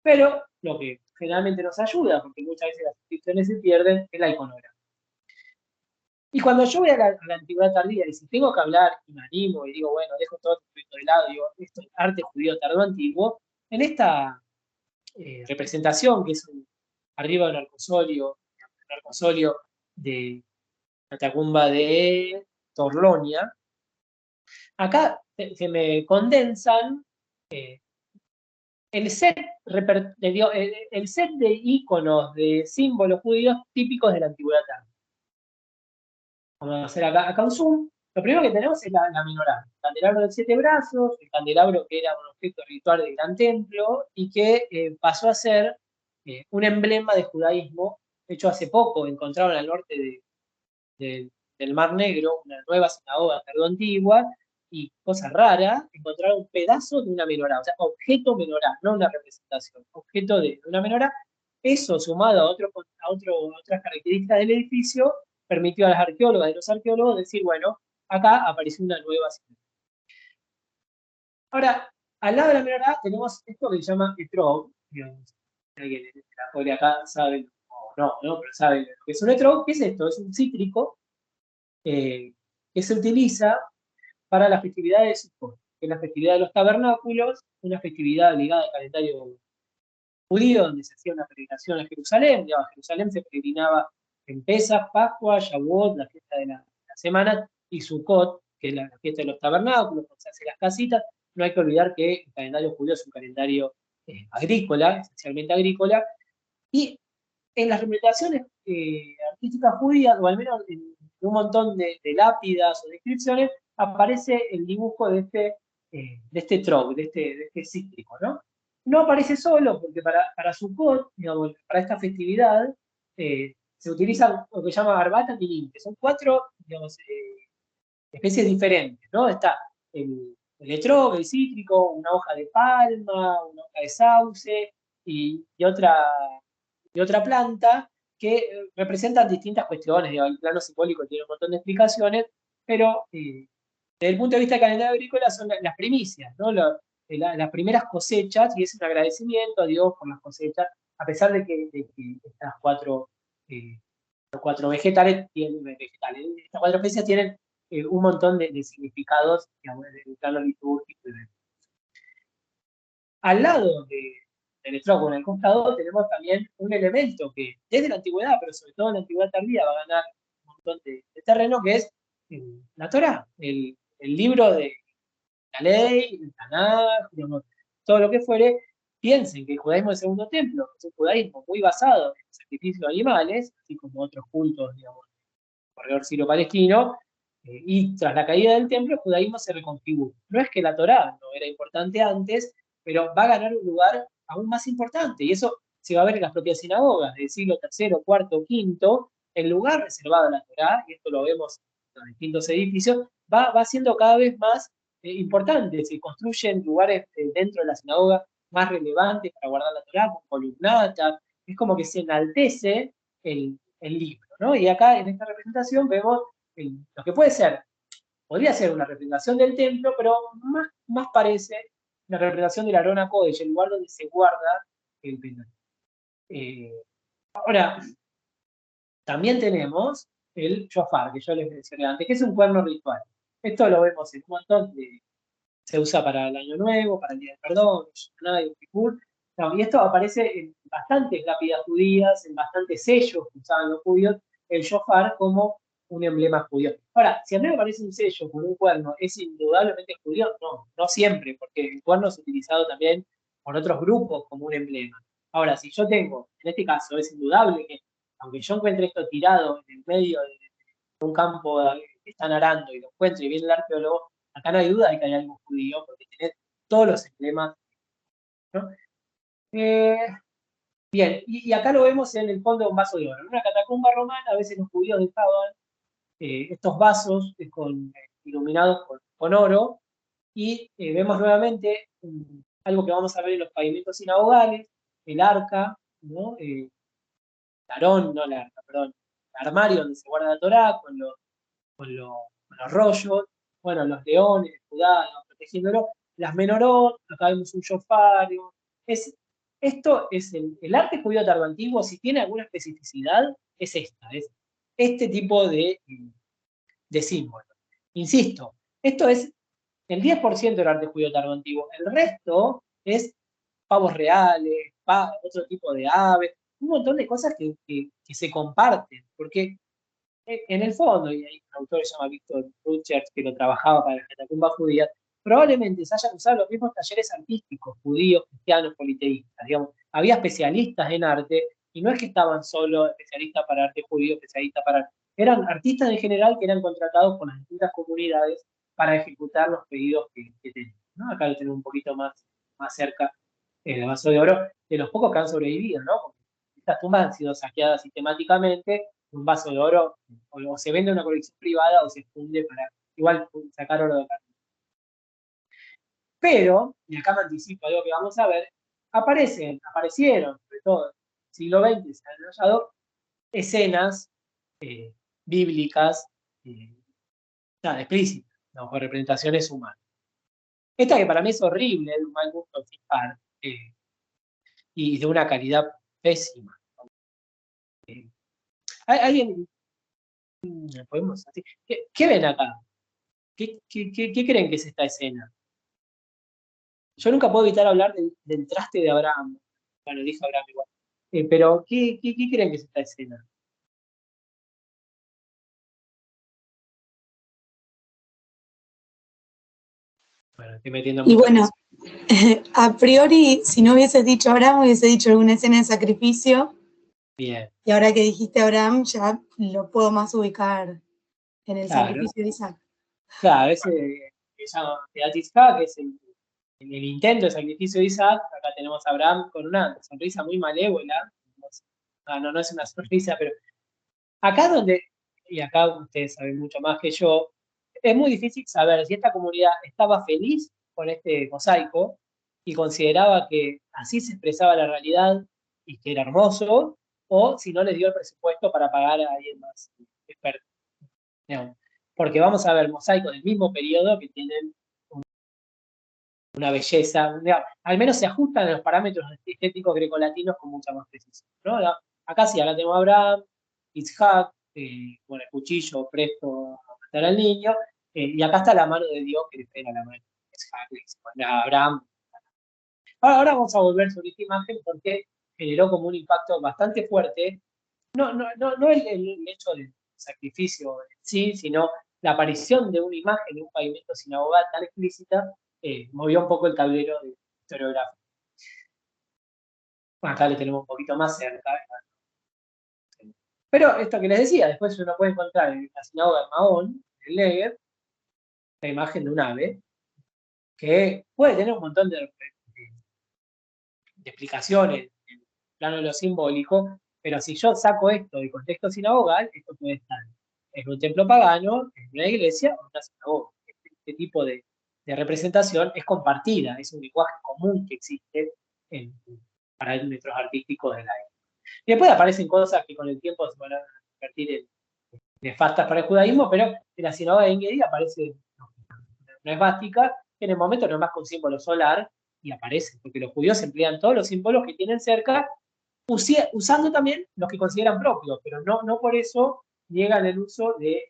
Pero lo que generalmente nos ayuda, porque muchas veces las inscripciones se pierden, es la iconografía. Y cuando yo voy a la antigüedad tardía, y si tengo que hablar y me animo y digo, bueno, dejo todo esto de lado, digo, esto es arte judío tardó antiguo, en esta representación, que es arriba de un arcosolio de la Catacumba de Torlonia, acá se me condensan el set, el set de íconos, de símbolos judíos típicos de la antigüedad tardía. Vamos a hacer acá un zoom. Lo primero que tenemos es la menorá, el candelabro de 7 brazos, el candelabro que era un objeto ritual del gran templo y que pasó a ser un emblema de judaísmo. De hecho, hace poco encontraron al norte del Mar Negro una nueva sinagoga tardó antigua y, cosa rara, encontraron un pedazo de una menorá, o sea, objeto menorá, no una representación, objeto de una menorá. Eso, sumado a otras características del edificio, permitió a las arqueólogas y los arqueólogos decir, bueno, acá apareció una nueva sinagoga. Ahora, al lado de la menorá tenemos esto que se llama etrog, digamos, alguien de la historia acá sabe, o no, pero sabe lo que es un etrog. ¿Qué es esto? Es un cítrico que se utiliza para la festividad de Sukkot, que es la festividad de los tabernáculos, una festividad ligada al calendario judío, donde se hacía una peregrinación a Jerusalén. A Jerusalén se peregrinaba en Pesach, Pascua, Shavuot, la fiesta de la semana, y Sukkot, que es la fiesta de los tabernáculos, donde se hacen las casitas. No hay que olvidar que el calendario judío es un calendario agrícola, esencialmente agrícola, y en las representaciones artísticas judías, o al menos en un montón de lápidas o descripciones, aparece el dibujo de este trog, de este cítrico, ¿no? No aparece solo, porque para Sukkot, digamos, para esta festividad, se utilizan lo que se llama arbata milim, que son 4, digamos, especies diferentes, ¿no? Está el etrog, el cítrico, una hoja de palma, una hoja de sauce y otra planta que representan distintas cuestiones. Digamos, el plano simbólico tiene un montón de explicaciones, pero desde el punto de vista del calendario agrícola son las primicias, ¿no? Las primeras cosechas, y es un agradecimiento a Dios por las cosechas, a pesar de que estas cuatro estas 4 especies tienen un montón de significados, digamos, en el plano litúrgico. Al lado del estrógeno, en el costado, tenemos también un elemento que desde la antigüedad, pero sobre todo en la antigüedad tardía, va a ganar un montón de terreno, que es la Torá, el libro de la ley, el Tanaj, digamos, todo lo que fuere. Piensen que el judaísmo del segundo templo es un judaísmo muy basado en el sacrificio de animales, así como otros cultos, digamos, corredor siro-palestino, y tras la caída del templo, el judaísmo se reconfigura. No es que la Torá no era importante antes, pero va a ganar un lugar aún más importante, y eso se va a ver en las propias sinagogas del siglo III, IV, V, el lugar reservado a la Torá, y esto lo vemos en los distintos edificios, va siendo cada vez más importante. Se construyen lugares dentro de la sinagoga más relevantes para guardar la Torá, con columnatas, es como que se enaltece el libro, ¿no? Y acá en esta representación vemos lo que podría ser una representación del templo, pero más parece una representación del Arona Kodesh, el lugar donde se guarda el Pentateuco. Ahora, también tenemos el shofar, que yo les mencioné antes, que es un cuerno ritual. Esto lo vemos en un montón se usa para el Año Nuevo, para el Día del Perdón, Yom Kippur. No, y esto aparece en bastantes lápidas judías, en bastantes sellos que usaban los judíos, el shofar como un emblema judío. Ahora, si a mí me parece un sello con un cuerno, ¿es indudablemente judío? No, no siempre, porque el cuerno es utilizado también por otros grupos como un emblema. Ahora, si yo tengo, en este caso, es indudable que, aunque yo encuentre esto tirado en el medio de un campo que están arando y lo encuentre y viene el arqueólogo, acá no hay duda de que hay algo judío, porque tenés todos los emblemas, ¿no? Bien, y acá lo vemos en el fondo de un vaso de oro. En una catacumba romana, a veces los judíos dejaban estos vasos iluminados con oro, y vemos nuevamente algo que vamos a ver en los pavimentos sinagogales, el arca, ¿no? El arón, no la arca, perdón, el armario donde se guarda la Torá, con los rollos, bueno, los leones, Judá, protegiéndolo, las menorot, acá vemos un shofar. Esto es el arte judío tardo antiguo, si tiene alguna especificidad, es este tipo de símbolo. Insisto, esto es el 10% del arte judío tardo antiguo, el resto es pavos reales, otro tipo de aves, un montón de cosas que se comparten, porque en el fondo, y hay un autor que se llama Víctor Ruchert, que lo trabajaba para las catacumbas judías, probablemente se hayan usado los mismos talleres artísticos, judíos, cristianos, politeístas. Digamos, había especialistas en arte, y no es que estaban solo especialistas para arte judío, especialistas para... Eran artistas en general que eran contratados por las distintas comunidades para ejecutar los pedidos que tenían, ¿no? Acá lo tenemos un poquito más cerca, el vaso de oro, de los pocos que han sobrevivido, ¿no? Porque estas tumbas han sido saqueadas sistemáticamente, un vaso de oro o se vende una colección privada o se funde para igual sacar oro de acá. Pero, y acá me anticipo algo que vamos a ver, aparecieron, sobre todo en el siglo XX, se han hallado escenas bíblicas explícitas, ¿no? Con representaciones humanas. Esta que para mí es horrible, de un mal gusto fijar, y de una calidad pésima. ¿Alguien podemos así? ¿Qué ven acá? ¿Qué creen que es esta escena? Yo nunca puedo evitar hablar del traste de Abraham. Bueno, dije Abraham igual. Pero, ¿qué creen que es esta escena? Bueno, estoy metiendo mucho.
Y bueno, a priori, si no hubieses dicho Abraham, hubiese dicho alguna escena de sacrificio.
Bien.
Y ahora que dijiste Abraham, ya lo puedo más ubicar en el sacrificio de Isaac.
Claro, ese que se llama Beatisca, que es el intento de sacrificio de Isaac. Acá tenemos a Abraham con una sonrisa muy malévola. No es una sonrisa, pero acá donde, y acá ustedes saben mucho más que yo, es muy difícil saber si esta comunidad estaba feliz con este mosaico y consideraba que así se expresaba la realidad y que era hermoso, o si no les dio el presupuesto para pagar a alguien más experto. Porque vamos a ver mosaicos del mismo periodo que tienen una belleza, al menos se ajustan a los parámetros estéticos grecolatinos con mucha más precisión, ¿no? Acá sí, acá tenemos a Abraham, Isaac, con el cuchillo presto a matar al niño, y acá está la mano de Dios que le pega la mano a Isaac, le dice, bueno, a Abraham. Ahora vamos a volver sobre esta imagen porque generó como un impacto bastante fuerte, no el hecho del sacrificio en sí, sino la aparición de una imagen de un pavimento sinagogal tan explícita, movió un poco el tablero historiográfico. Bueno, acá le tenemos un poquito más cerca. Pero esto que les decía, después uno puede encontrar en la sinagoga de Mahón, en el Negev, la imagen de un ave, que puede tener un montón de explicaciones en el plano de lo simbólico, pero si yo saco esto del contexto sinagogal, esto puede estar en un templo pagano, en una iglesia o en una sinagoga. Este tipo de representación es compartida, es un lenguaje común que existe en parámetros artísticos de la época. Y después aparecen cosas que con el tiempo se van a convertir en nefastas para el judaísmo, pero en la sinagoga de Engedi aparece una esvástica, que en el momento no es más que un símbolo solar, y aparece, porque los judíos emplean todos los símbolos que tienen cerca, usando también los que consideran propios, pero no por eso niegan el uso de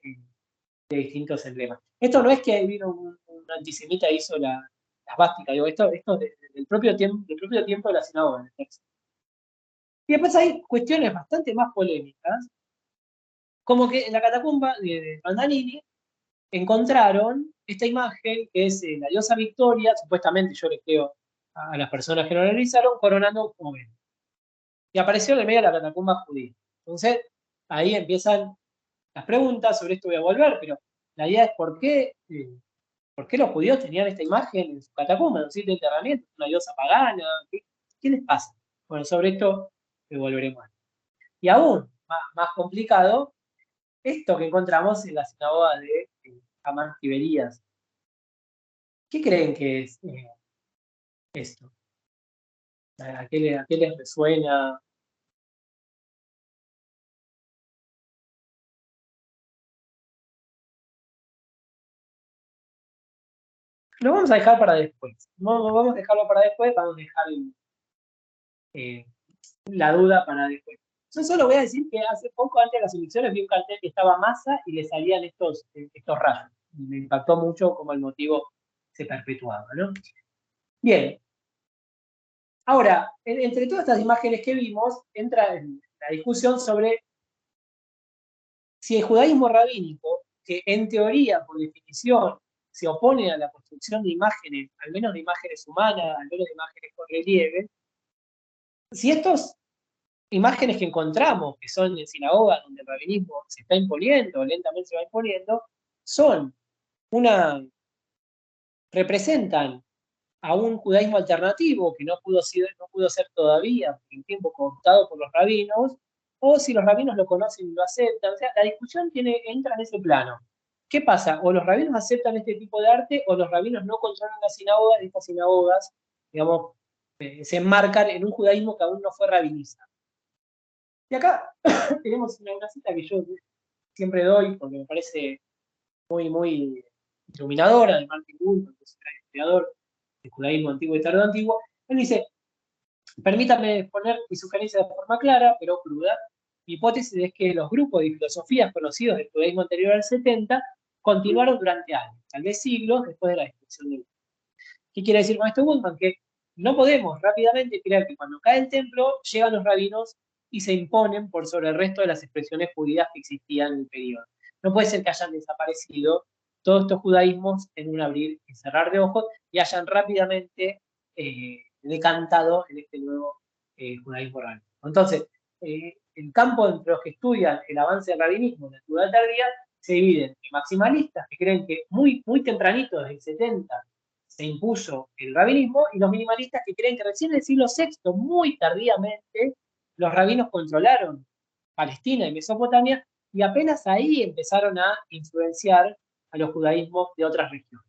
distintos emblemas. Esto no es que vino un antisemita e hizo la svástica, digo, esto del propio tiempo de la sinagoga. Y después hay cuestiones bastante más polémicas, como que en la catacumba de Mandanini encontraron esta imagen que es la diosa Victoria, supuestamente yo le creo a las personas que lo realizaron, coronando un joven. Y apareció en el medio de la catacumba judía. Entonces, ahí empiezan las preguntas, sobre esto voy a volver, pero la idea es por qué los judíos tenían esta imagen en su catacumba, en un sitio de enterramiento, una diosa pagana, ¿qué les pasa? Bueno, sobre esto volveremos. Y aún más complicado, esto que encontramos en la sinagoga de Amán Tiberías. ¿Qué creen que es esto? ¿A qué les resuena? Lo vamos a dejar para después. No vamos a dejarlo para después, vamos a dejar la duda para después. Yo solo voy a decir que hace poco, antes de las elecciones, vi un cartel que estaba Massa y le salían estos rayos. Y me impactó mucho como el motivo se perpetuaba, ¿no? Bien. Ahora, entre todas estas imágenes que vimos, entra en la discusión sobre si el judaísmo rabínico, que en teoría, por definición, se opone a la construcción de imágenes, al menos de imágenes humanas, al menos de imágenes con relieve, si estas imágenes que encontramos, que son en sinagogas donde el rabinismo se está imponiendo, lentamente se va imponiendo, representan a un judaísmo alternativo que no pudo ser todavía en tiempo cooptado por los rabinos, o si los rabinos lo conocen y lo aceptan. O sea, la discusión entra en ese plano. ¿Qué pasa? O los rabinos aceptan este tipo de arte, o los rabinos no controlan las sinagogas, y estas sinagogas, digamos, se enmarcan en un judaísmo que aún no fue rabinizado. Y acá tenemos una cita que yo siempre doy, porque me parece muy, muy iluminadora, de Martin Buber, que es un gran historiador del judaísmo antiguo y tardo antiguo. Él dice: permítame exponer mi sugerencia de forma clara, pero cruda. Mi hipótesis es que los grupos de filosofías conocidos del judaísmo anterior al 70 continuaron durante años, tal vez siglos, después de la destrucción del templo. ¿Qué quiere decir con esto Bultmann? Que no podemos rápidamente creer que cuando cae el templo llegan los rabinos y se imponen por sobre el resto de las expresiones judías que existían en el periodo. No puede ser que hayan desaparecido todos estos judaísmos en un abrir y cerrar de ojos y hayan rápidamente decantado en este nuevo judaísmo rabínico. Entonces, el campo entre los que estudian el avance del rabinismo en la Antigüedad tardía se dividen en maximalistas, que creen que muy, muy tempranito, desde el 70, se impuso el rabinismo, y los minimalistas, que creen que recién en el siglo VI, muy tardíamente, los rabinos controlaron Palestina y Mesopotamia, y apenas ahí empezaron a influenciar a los judaísmos de otras regiones.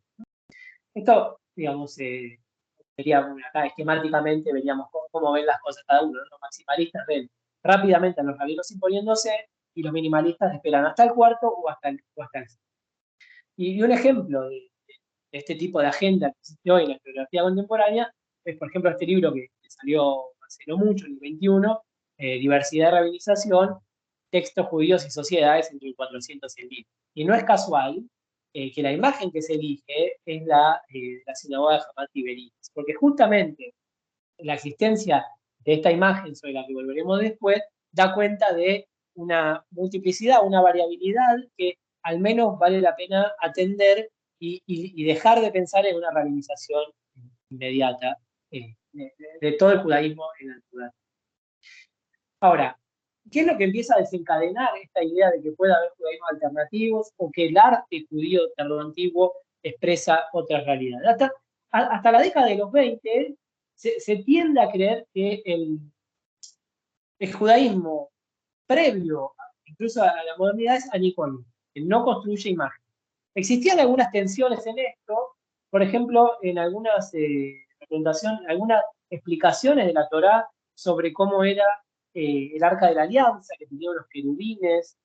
Esto, digamos, sería acá esquemáticamente, veríamos cómo ven las cosas cada uno, ¿no? Los maximalistas ven rápidamente a los rabinos imponiéndose, y los minimalistas esperan hasta el cuarto o hasta el sexto. Y un ejemplo de este tipo de agenda que existió en la historiografía contemporánea es, por ejemplo, este libro que salió hace no mucho, en el 21, Diversidad y Rabinización, Textos Judíos y Sociedades entre el 400 y el 1000. Y no es casual que la imagen que se elige es la sinagoga de Hamad Tiberías, porque justamente la existencia de esta imagen, sobre la que volveremos después, da cuenta de una multiplicidad, una variabilidad que al menos vale la pena atender y dejar de pensar en una rabinización inmediata de todo el judaísmo en la antigüedad. Ahora, ¿qué es lo que empieza a desencadenar esta idea de que pueda haber judaísmos alternativos o que el arte judío tardoantiguo expresa otra realidad? Hasta la década de los 20 se tiende a creer que el judaísmo previo, incluso a la modernidad, es anicónico, que no construye imagen. Existían algunas tensiones en esto, por ejemplo, en algunas representaciones, algunas explicaciones de la Torá sobre cómo era el Arca de la Alianza, que tenía unos querubines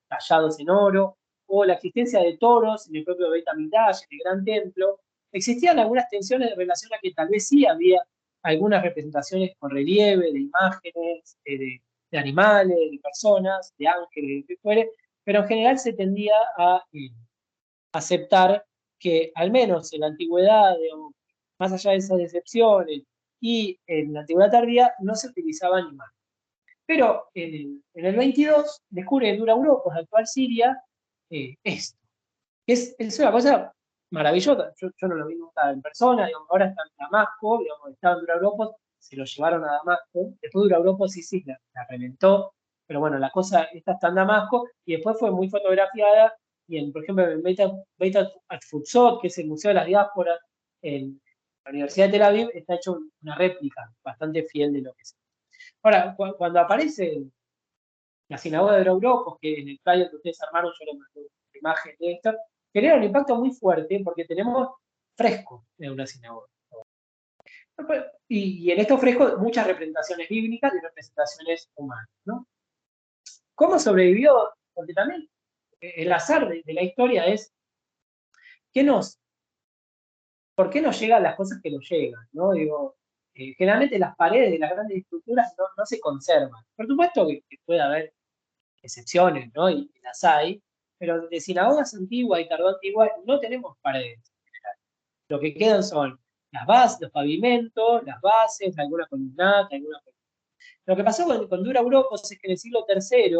tallados en oro, o la existencia de toros en el propio Beit HaMikdash, en el Gran Templo. Existían algunas tensiones en relación a que tal vez sí había algunas representaciones con relieve, de imágenes, de animales, de personas, de ángeles, de lo que fuere, pero en general se tendía a aceptar que al menos en la antigüedad, digamos, más allá de esas excepciones, y en la antigüedad tardía no se utilizaba animal. Pero en el 22 descubre en Dura Europos, la actual Siria, esto. Es una cosa maravillosa. Yo no lo vi nunca en persona, digamos, ahora está en Damasco, digamos, estaba en Dura Europos, se lo llevaron a Damasco, después Dura Europos sí la reventó, pero bueno, la cosa, esta está en Damasco, y después fue muy fotografiada, y por ejemplo en Beit Atfutzot, que es el Museo de las Diásporas, en la Universidad de Tel Aviv, está hecho una réplica bastante fiel de lo que es. Ahora, cuando aparece la sinagoga de Europa, que en el flyer que ustedes armaron, yo les mandé una imagen de esto, genera un impacto muy fuerte porque tenemos frescos de una sinagoga. Y en estos frescos muchas representaciones bíblicas y representaciones humanas, ¿no? ¿Cómo sobrevivió? Porque también el azar de la historia es ¿por qué nos llegan las cosas que nos llegan? ¿No? Digo, generalmente las paredes de las grandes estructuras no se conservan. Por supuesto que puede haber excepciones, ¿no? Y las hay, pero de sinagogas antiguas y tardoantiguas no tenemos paredes en general. Lo que quedan son las bases, los pavimentos, las bases, alguna columnata, alguna. Lo que pasó con Dura Europos es que en el siglo III,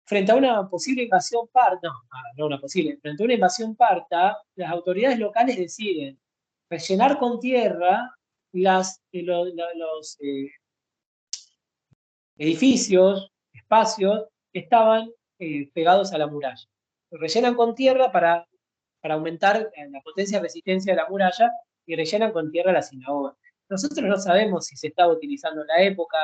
frente a una posible invasión parta, no una posible, frente a una invasión parta, las autoridades locales deciden rellenar con tierra los edificios, espacios que estaban pegados a la muralla. Lo rellenan con tierra para aumentar la potencia de resistencia de la muralla y rellenan con tierra la sinagoga. Nosotros no sabemos si se estaba utilizando en la época,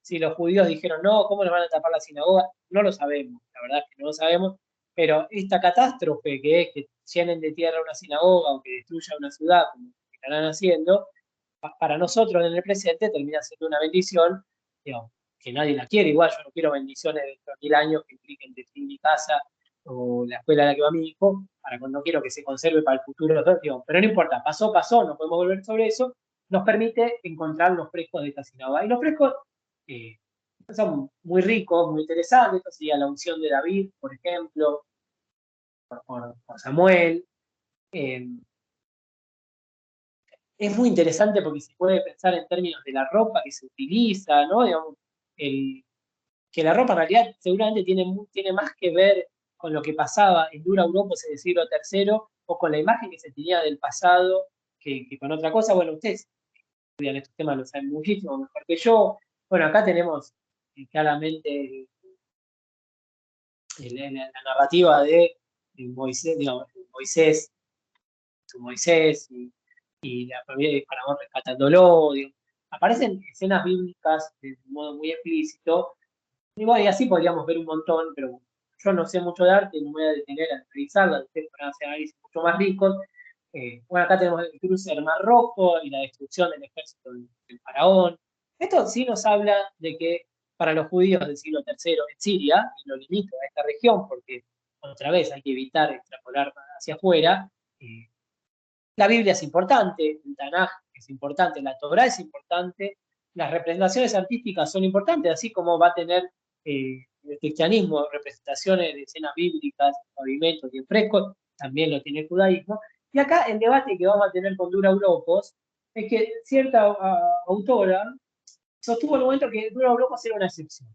si los judíos dijeron, no, ¿cómo nos van a tapar la sinagoga? No lo sabemos, la verdad es que no lo sabemos, pero esta catástrofe que es que llenen de tierra una sinagoga o que destruya una ciudad, como estarán haciendo, para nosotros en el presente termina siendo una bendición, digamos, que nadie la quiere. Igual yo no quiero bendiciones de 1000 años que impliquen destruir mi casa o la escuela a la que va mi hijo, no quiero que se conserve para el futuro, digamos, pero no importa, pasó, no podemos volver sobre eso, nos permite encontrar los frescos de esta sinagoga. Y los frescos son muy ricos, muy interesantes. Esto sería la unción de David, por ejemplo, por Samuel. Es muy interesante porque se puede pensar en términos de la ropa que se utiliza, ¿no? Digamos, que la ropa en realidad seguramente tiene más que ver con lo que pasaba en Dura Europa en el siglo III o con la imagen que se tenía del pasado que con otra cosa. Bueno, ustedes estudian estos temas, lo saben muchísimo mejor que yo. Bueno, acá tenemos claramente la narrativa de Moisés, digamos, Moisés y la familia de Faraón rescatándolo. Digamos. Aparecen escenas bíblicas de modo muy explícito. Y bueno, y así podríamos ver un montón, pero yo no sé mucho de arte, no me voy a detener a revisarla, ustedes van a hacer análisis mucho más ricos. Bueno, acá tenemos el cruce del Mar Rojo y la destrucción del ejército del faraón. Esto sí nos habla de que para los judíos del siglo III en Siria, y lo limito a esta región porque otra vez hay que evitar extrapolar hacia afuera, la Biblia es importante, el Tanaj es importante, la Torá es importante, las representaciones artísticas son importantes, así como va a tener el cristianismo representaciones de escenas bíblicas, pavimentos y en frescos, también lo tiene el judaísmo. Y acá el debate que vamos a tener con Dura Europos es que cierta autora sostuvo en un momento que Dura Europos era una excepción.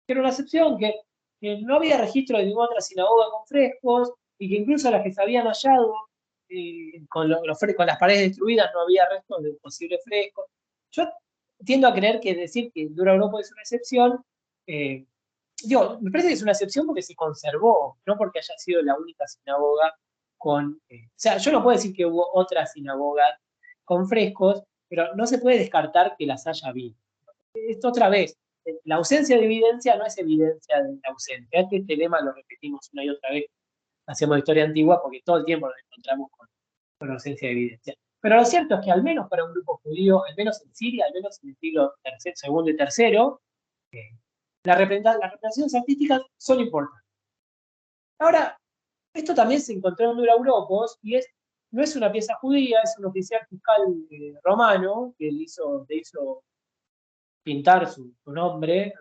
Era una excepción que no había registro de ninguna otra sinagoga con frescos y que incluso las que se habían hallado con las paredes destruidas no había restos de un posible fresco. Yo tiendo a creer que decir que Dura Europa es una excepción, me parece que es una excepción porque se conservó, no porque haya sido la única sinagoga con. O sea, yo no puedo decir que hubo otras sinagogas con frescos, pero no se puede descartar que las haya habido. Esto otra vez, la ausencia de evidencia no es evidencia de la ausencia. Este lema lo repetimos una y otra vez, hacemos historia antigua porque todo el tiempo nos encontramos con ausencia de evidencia. Pero lo cierto es que al menos para un grupo judío, al menos en Siria, al menos en el siglo segundo y tercero, las representaciones artísticas son importantes. Ahora, esto también se encontró en Dura Europos y no es una pieza judía, es un oficial fiscal romano que le hizo pintar su nombre,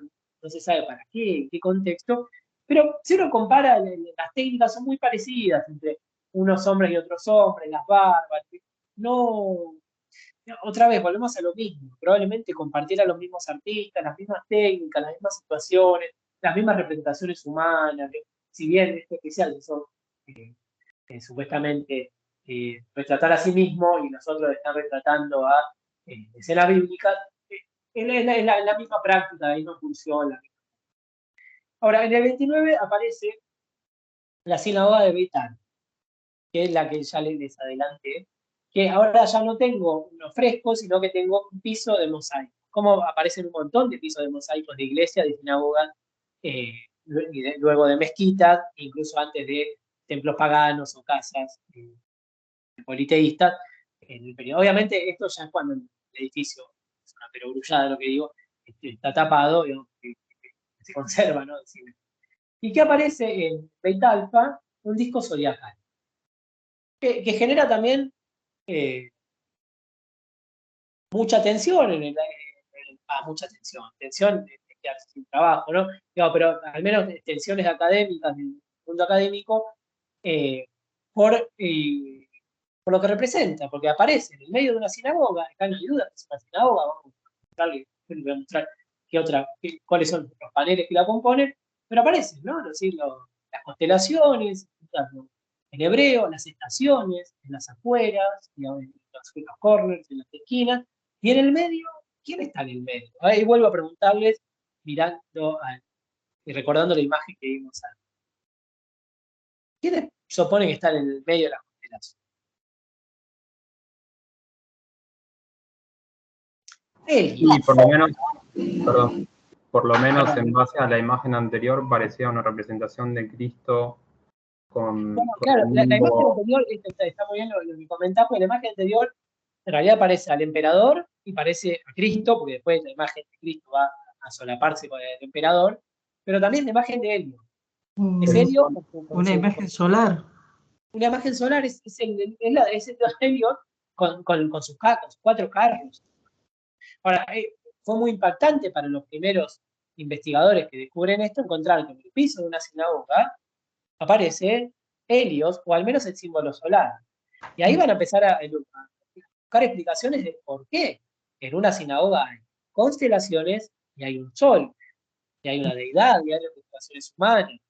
no se sabe para qué, en qué contexto, Pero si uno compara, las técnicas son muy parecidas entre unos hombres y otros hombres, las barbas, no, otra vez volvemos a lo mismo, probablemente compartir los mismos artistas, las mismas técnicas, las mismas situaciones, las mismas representaciones humanas, si bien este especial son supuestamente retratar a sí mismo y nosotros están retratando a escenas bíblicas, es la misma práctica, la misma función. Ahora, en el 29 aparece la sinagoga de Beitán, que es la que ya les adelanté, que ahora ya no tengo unos frescos, sino que tengo un piso de mosaico. Como aparecen un montón de pisos de mosaicos de iglesias, de sinagogas, luego de mezquitas, incluso antes de templos paganos o casas politeístas en el periodo. Obviamente, esto ya es cuando el edificio, es una perogrullada lo que digo, está tapado, digamos, que se conserva, ¿no? Y que aparece en Beit Alfa un disco zodiacal, que genera también mucha tensión mucha tensión de quedarse sin trabajo, ¿no? Digo, pero al menos tensiones académicas del mundo académico por lo que representa, porque aparece en el medio de una sinagoga, acá no hay duda que es una sinagoga, vamos a mostrar cuáles son los paneles que la componen, pero aparecen, ¿no? Es decir, las constelaciones, en hebreo, las estaciones, en las afueras, digamos, en los corners, en las esquinas, y en el medio, ¿quién está en el medio? Ahí vuelvo a preguntarles, mirando y recordando la imagen que vimos antes. ¿Quiénes suponen que están en el medio de las constelaciones?
Y por lo menos, perdón, por lo menos en base a la imagen anterior parecía una representación de Cristo con...
Bueno, claro, la imagen anterior, está muy bien lo que comentás, porque la imagen anterior en realidad parece al emperador y parece a Cristo, porque después la imagen de Cristo va a solaparse con el emperador, pero también la imagen de Helio. Es Helio
una imagen solar.
Una imagen solar es el Helio con sus cuatro carros. Ahora, fue muy impactante para los primeros investigadores que descubren esto encontrar que en el piso de una sinagoga aparece Helios, o al menos el símbolo solar. Y ahí van a empezar a buscar explicaciones de por qué en una sinagoga hay constelaciones y hay un sol, y hay una deidad, y hay representaciones humanas.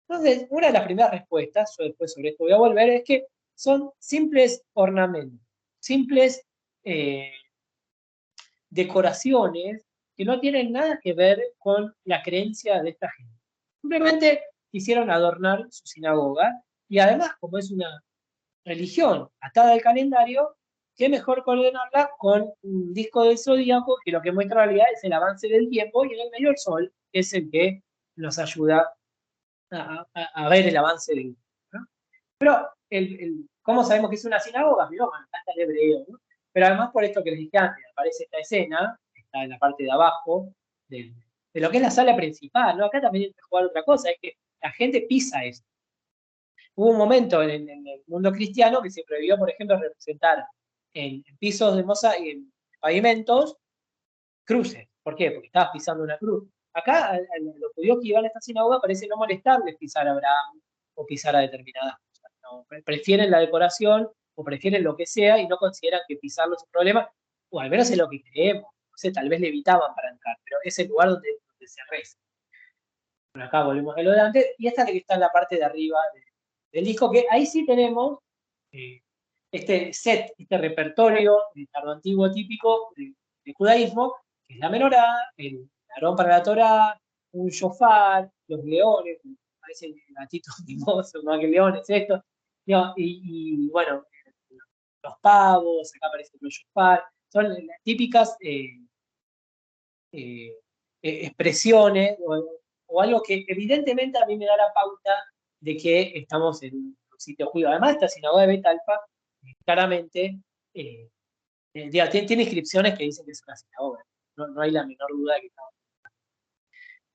Entonces, una de las primeras respuestas, yo después sobre esto voy a volver, es que son simples ornamentos, simples decoraciones que no tienen nada que ver con la creencia de esta gente. Simplemente quisieron adornar su sinagoga y además, como es una religión atada al calendario, qué mejor coordinarla con un disco del zodíaco que lo que muestra en realidad es el avance del tiempo y en el medio el sol, que es el que nos ayuda a ver el avance del tiempo, ¿no? Pero, ¿cómo sabemos que es una sinagoga? Miró, bueno, acá está el hebreo, ¿no? Pero además por esto que les dije antes, aparece esta escena, está en la parte de abajo, de lo que es la sala principal, ¿no? Acá también hay que jugar otra cosa, es que la gente pisa esto. Hubo un momento en el mundo cristiano que se prohibió, por ejemplo, representar en pisos de mosaico, en pavimentos, cruces. ¿Por qué? Porque estabas pisando una cruz. Acá, a los judíos que iban a esta sinagoga parece no molestarles pisar a Abraham o pisar a determinadas cosas. No, prefieren la decoración o prefieren lo que sea y no consideran que pisarlo es un problema, o al menos es lo que creemos. No sé, tal vez le evitaban para entrar, pero es el lugar donde se reza. Bueno, acá volvemos a lo de antes, y esta es la que está en la parte de arriba del disco, que ahí sí tenemos este set, este repertorio de tardoantiguo típico de judaísmo, que es la menorá, el Aarón para la Torá, un shofar, los leones, parecen gatitos mimosos, más que leones, esto, y bueno, los pavos, acá aparecen los shofar, son las típicas expresiones o algo que evidentemente a mí me da la pauta de que estamos en un sitio judío. Además, esta sinagoga de Beit Alfa claramente tiene inscripciones que dicen que es una sinagoga. No hay la menor duda de que estamos.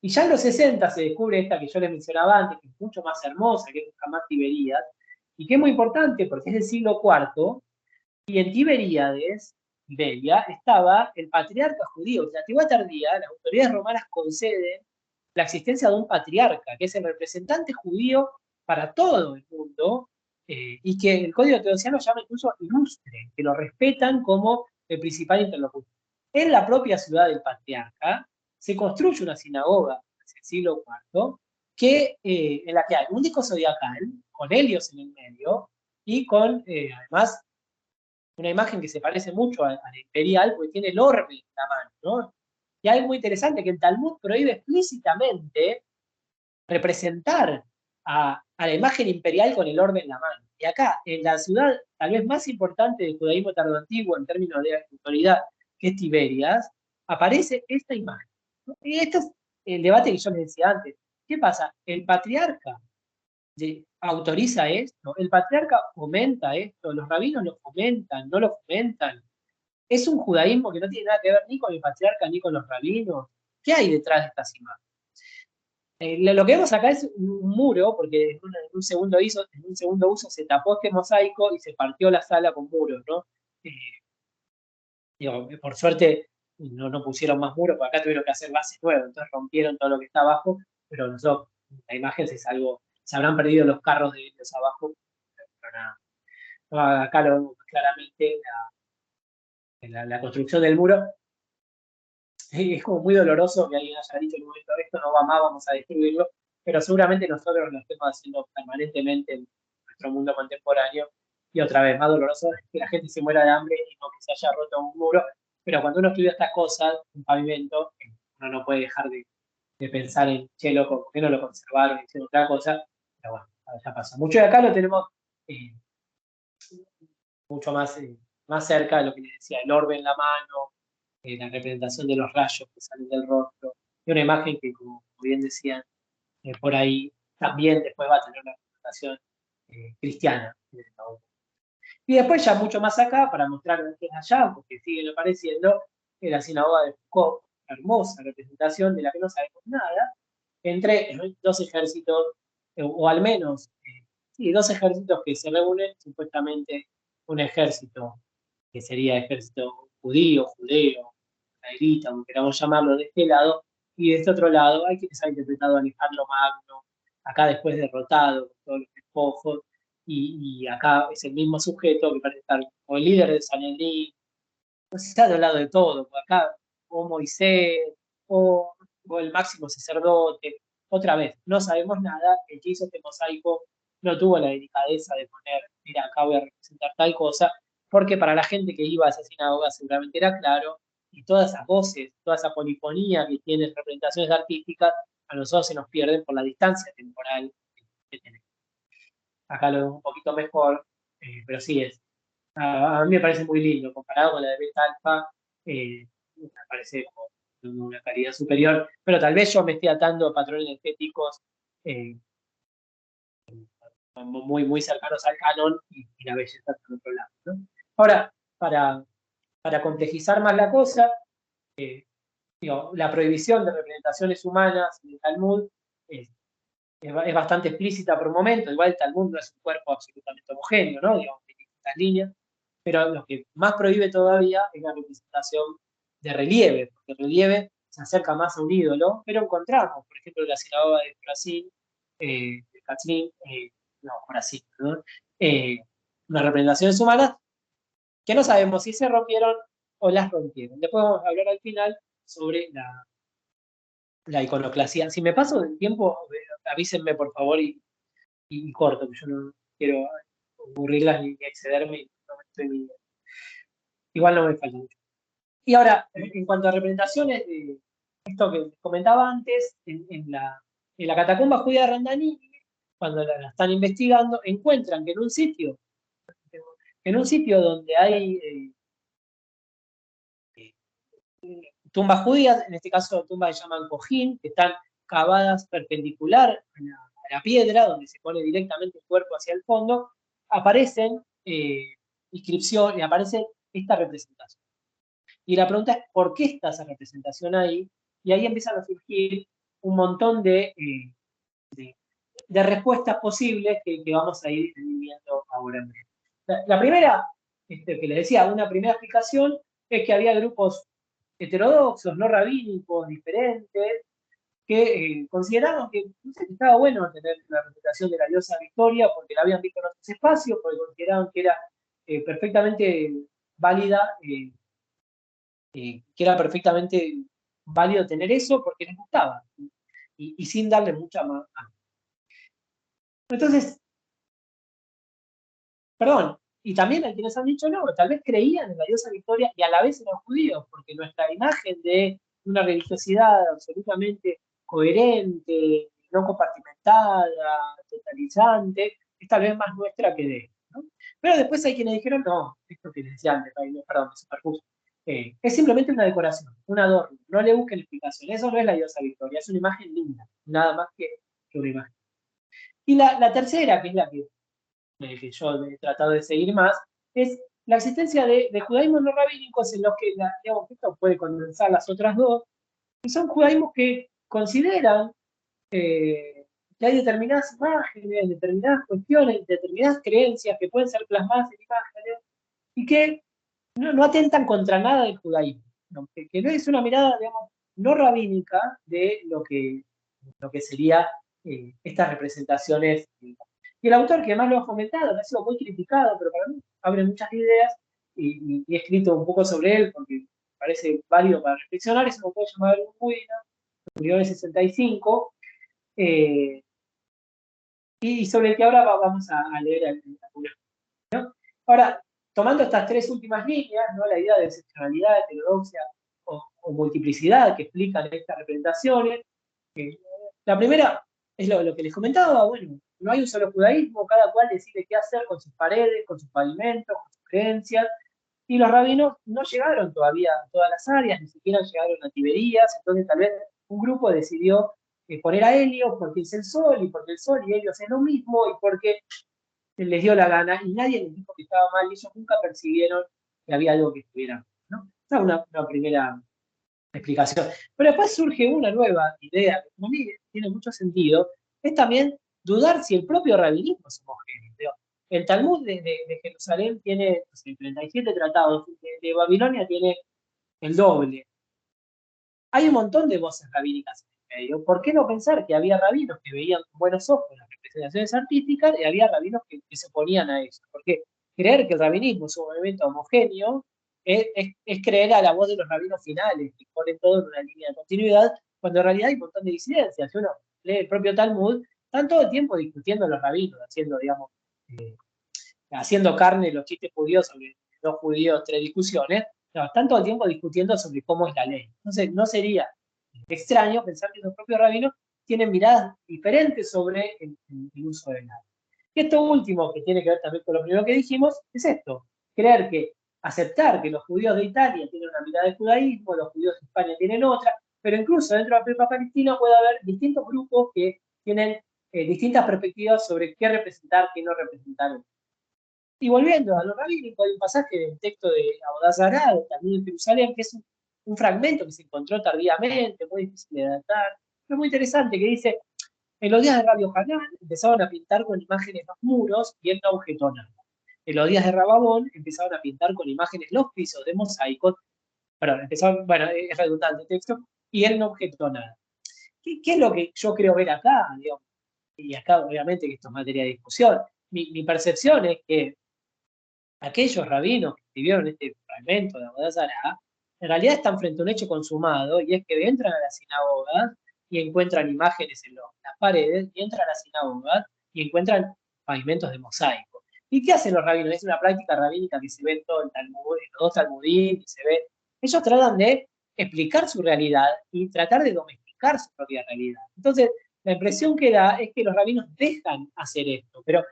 Y ya en los 60 se descubre esta que yo les mencionaba antes, que es mucho más hermosa, que es Hamat Tiberíades, y que es muy importante porque es del siglo IV, y en Tiberíades, Iberia, estaba el patriarca judío. En la antigüedad tardía, las autoridades romanas conceden la existencia de un patriarca, que es el representante judío para todo el mundo, y que el código teodosiano llama incluso ilustre, que lo respetan como el principal interlocutor. En la propia ciudad del patriarca se construye una sinagoga hacia el siglo IV, en la que hay un disco zodiacal, con Helios en el medio, y con, además, una imagen que se parece mucho a la imperial, porque tiene el orbe en la mano, ¿no? Y algo muy interesante, que el Talmud prohíbe explícitamente representar a la imagen imperial con el orbe en la mano. Y acá, en la ciudad tal vez más importante del judaísmo tardoantiguo en términos de autoridad, que es Tiberias, aparece esta imagen, ¿no? Y esto es el debate que yo les decía antes. ¿Qué pasa? El patriarca autoriza esto, el patriarca fomenta esto, los rabinos lo fomentan, no lo fomentan. Es un judaísmo que no tiene nada que ver ni con el patriarca ni con los rabinos. ¿Qué hay detrás de estas imágenes? Lo que vemos acá es un muro, porque en un segundo uso se tapó este mosaico y se partió la sala con muros, ¿no? Digo, por suerte no pusieron más muros, porque acá tuvieron que hacer bases nuevas, entonces rompieron todo lo que está abajo, pero nosotros, la imagen se salvó. Se habrán perdido los carros de ellos abajo, pero nada. No, acá lo vemos claramente, la construcción del muro. Es como muy doloroso que alguien haya dicho en un momento, esto no va más, vamos a destruirlo, pero seguramente nosotros lo estemos haciendo permanentemente en nuestro mundo contemporáneo. Y otra vez, más doloroso es que la gente se muera de hambre y no que se haya roto un muro. Pero cuando uno estudia estas cosas, un pavimento, uno no puede dejar de pensar en, che, loco, ¿por qué no lo conservaron? Hicieron otra cosa. Pero bueno, ya pasa. Mucho de acá lo tenemos mucho más cerca de lo que les decía, el orbe en la mano, la representación de los rayos que salen del rostro, y una imagen que, como bien decían, por ahí también después va a tener una representación cristiana. Y después ya mucho más acá, para mostrar que es allá, porque siguen apareciendo, la sinagoga de Foucault, hermosa representación de la que no sabemos nada, entre dos ejércitos, o al menos, sí, dos ejércitos que se reúnen, supuestamente un ejército que sería ejército judeo, israelita, como queramos llamarlo, de este lado, y de este otro lado hay quienes han interpretado a Alejandro Magno, acá después derrotado, con todos los despojos, y acá es el mismo sujeto que parece estar o el líder de Sanedrín, no sé si está del lado de todo, porque acá o Moisés, o el máximo sacerdote, otra vez, no sabemos nada, el que hizo este mosaico no tuvo la delicadeza de poner, mira, acá voy a representar tal cosa, porque para la gente que iba a esa sinagoga seguramente era claro, y todas esas voces, toda esa polifonía que tienen representaciones artísticas, a nosotros se nos pierden por la distancia temporal que tenemos. Acá lo vemos un poquito mejor, pero sí es. A mí me parece muy lindo, comparado con la de Beta Alpha, me parece como de una calidad superior, pero tal vez yo me esté atando a patrones estéticos muy cercanos al canon y la belleza por otro lado, ¿no? Ahora, para complejizar más la cosa, digo, la prohibición de representaciones humanas en el Talmud es bastante explícita por un momento, igual el Talmud no es un cuerpo absolutamente homogéneo, ¿no? Digamos, tiene estas líneas, pero lo que más prohíbe todavía es la representación de relieve, porque el relieve se acerca más a un ídolo, pero encontramos, por ejemplo, en la sinagoga de Brasil, de Catrín, Brasil, ¿no? Unas representaciones humanas que no sabemos si se rompieron o las rompieron. Después vamos a hablar al final sobre la iconoclasía. Si me paso del tiempo, avísenme por favor y corto, que yo no quiero aburrirlas ni excederme, no me estoy midiendo. Igual no me falta mucho. Y ahora, en cuanto a representaciones, esto que comentaba antes, en la catacumba judía de Randaní, cuando la están investigando, encuentran que en un sitio donde hay tumbas judías, en este caso tumbas que llaman cojín, que están cavadas perpendicular a la piedra, donde se pone directamente el cuerpo hacia el fondo, aparecen inscripciones, aparece esta representación. Y la pregunta es, ¿por qué está esa representación ahí? Y ahí empiezan a surgir un montón de respuestas posibles que vamos a ir viendo ahora en breve. La primera, que les decía, una primera explicación es que había grupos heterodoxos, no rabínicos, diferentes, que consideraron que, no sé, que estaba bueno tener la representación de la diosa Victoria porque la habían visto en otros espacios, porque consideraron que era perfectamente válida, que era perfectamente válido tener eso porque les gustaba, y sin darle mucha más. Entonces, perdón, y también hay quienes han dicho no, tal vez creían en la diosa Victoria y a la vez eran judíos, porque nuestra imagen de una religiosidad absolutamente coherente, no compartimentada, totalizante, es tal vez más nuestra que de ellos, ¿no? Pero después hay quienes dijeron, no, esto que les decía antes, perdón, me superpuse. Es simplemente una decoración, un adorno, no le busquen explicación, eso no es la diosa Victoria, es una imagen linda, nada más que una imagen. Y la tercera, que es la que yo he tratado de seguir más, es la existencia de judaísmos no rabínicos en los que, digamos, esto puede condensar las otras dos, que son judaísmos que consideran que hay determinadas imágenes, determinadas cuestiones, determinadas creencias que pueden ser plasmadas en imágenes y que no atentan contra nada del judaísmo, ¿no? Que no es una mirada, digamos, no rabínica de lo que sería estas representaciones. Y el autor que más lo ha fomentado, que ha sido muy criticado, pero para mí abre muchas ideas, y he escrito un poco sobre él porque me parece válido para reflexionar, es un autor llamado Alun Budina, murió en el 65, y sobre el que ahora vamos a leer el ¿no? Ahora, tomando estas tres últimas líneas, ¿no? La idea de excepcionalidad, heterodoxia o multiplicidad que explican estas representaciones, la primera es lo que les comentaba, bueno, no hay un solo judaísmo, cada cual decide qué hacer con sus paredes, con sus pavimentos, con sus creencias, y los rabinos no llegaron todavía a todas las áreas, ni siquiera llegaron a Tiberías, entonces tal vez un grupo decidió poner a Helios porque es el sol, y porque el sol y Helios es lo mismo, y porque les dio la gana, y nadie les dijo que estaba mal, y ellos nunca percibieron que había algo que estuviera mal, ¿no? Esa es una primera explicación. Pero después surge una nueva idea, que para mí tiene mucho sentido, es también dudar si el propio rabinismo es homogéneo. El Talmud de Jerusalén tiene 37 tratados, de Babilonia tiene el doble. Hay un montón de voces rabínicas en el medio. ¿Por qué no pensar que había rabinos que veían con buenos ojos las representaciones artísticas y había rabinos que se oponían a eso? Porque creer que el rabinismo es un movimiento homogéneo es creer a la voz de los rabinos finales, que ponen todo en una línea de continuidad, cuando en realidad hay un montón de disidencias. Si uno lee el propio Talmud, están todo el tiempo discutiendo los rabinos, haciendo, digamos, haciendo carne los chistes judíos sobre dos judíos, tres discusiones. No, están todo el tiempo discutiendo sobre cómo es la ley. Entonces, no sería extraño pensar que los propios rabinos tienen miradas diferentes sobre el uso del agua. Y esto último, que tiene que ver también con lo primero que dijimos, es esto: creer que, aceptar que los judíos de Italia tienen una mirada de judaísmo, los judíos de España tienen otra, pero incluso dentro de la propia Palestina puede haber distintos grupos que tienen distintas perspectivas sobre qué representar, qué no representar. Y volviendo a lo rabínico, hay un pasaje del texto de Abodá Zará, también en Jerusalén, que es un fragmento que se encontró tardíamente, muy difícil de datar, pero muy interesante, que dice: en los días de Rabbi Yohanan empezaron a pintar con imágenes los muros y él no objetó nada. En los días de Rababón empezaron a pintar con imágenes los pisos de mosaicos, perdón, empezaron, bueno, es redundante el texto, y él no objetó nada. ¿Qué es lo que yo creo ver acá? Digamos? Y acá obviamente que esto es materia de discusión. Mi percepción es que aquellos rabinos que escribieron este fragmento de Abodá Zará, en realidad están frente a un hecho consumado, y es que entran a las sinagogas y encuentran imágenes en las paredes, y entran a las sinagogas y encuentran pavimentos de mosaico. ¿Y qué hacen los rabinos? Es una práctica rabínica que se ve en todo el Talmud, en los dos Talmudim, se ve. Ellos tratan de explicar su realidad y tratar de domesticar su propia realidad. Entonces, la impresión que da es que los rabinos dejan hacer esto, pero,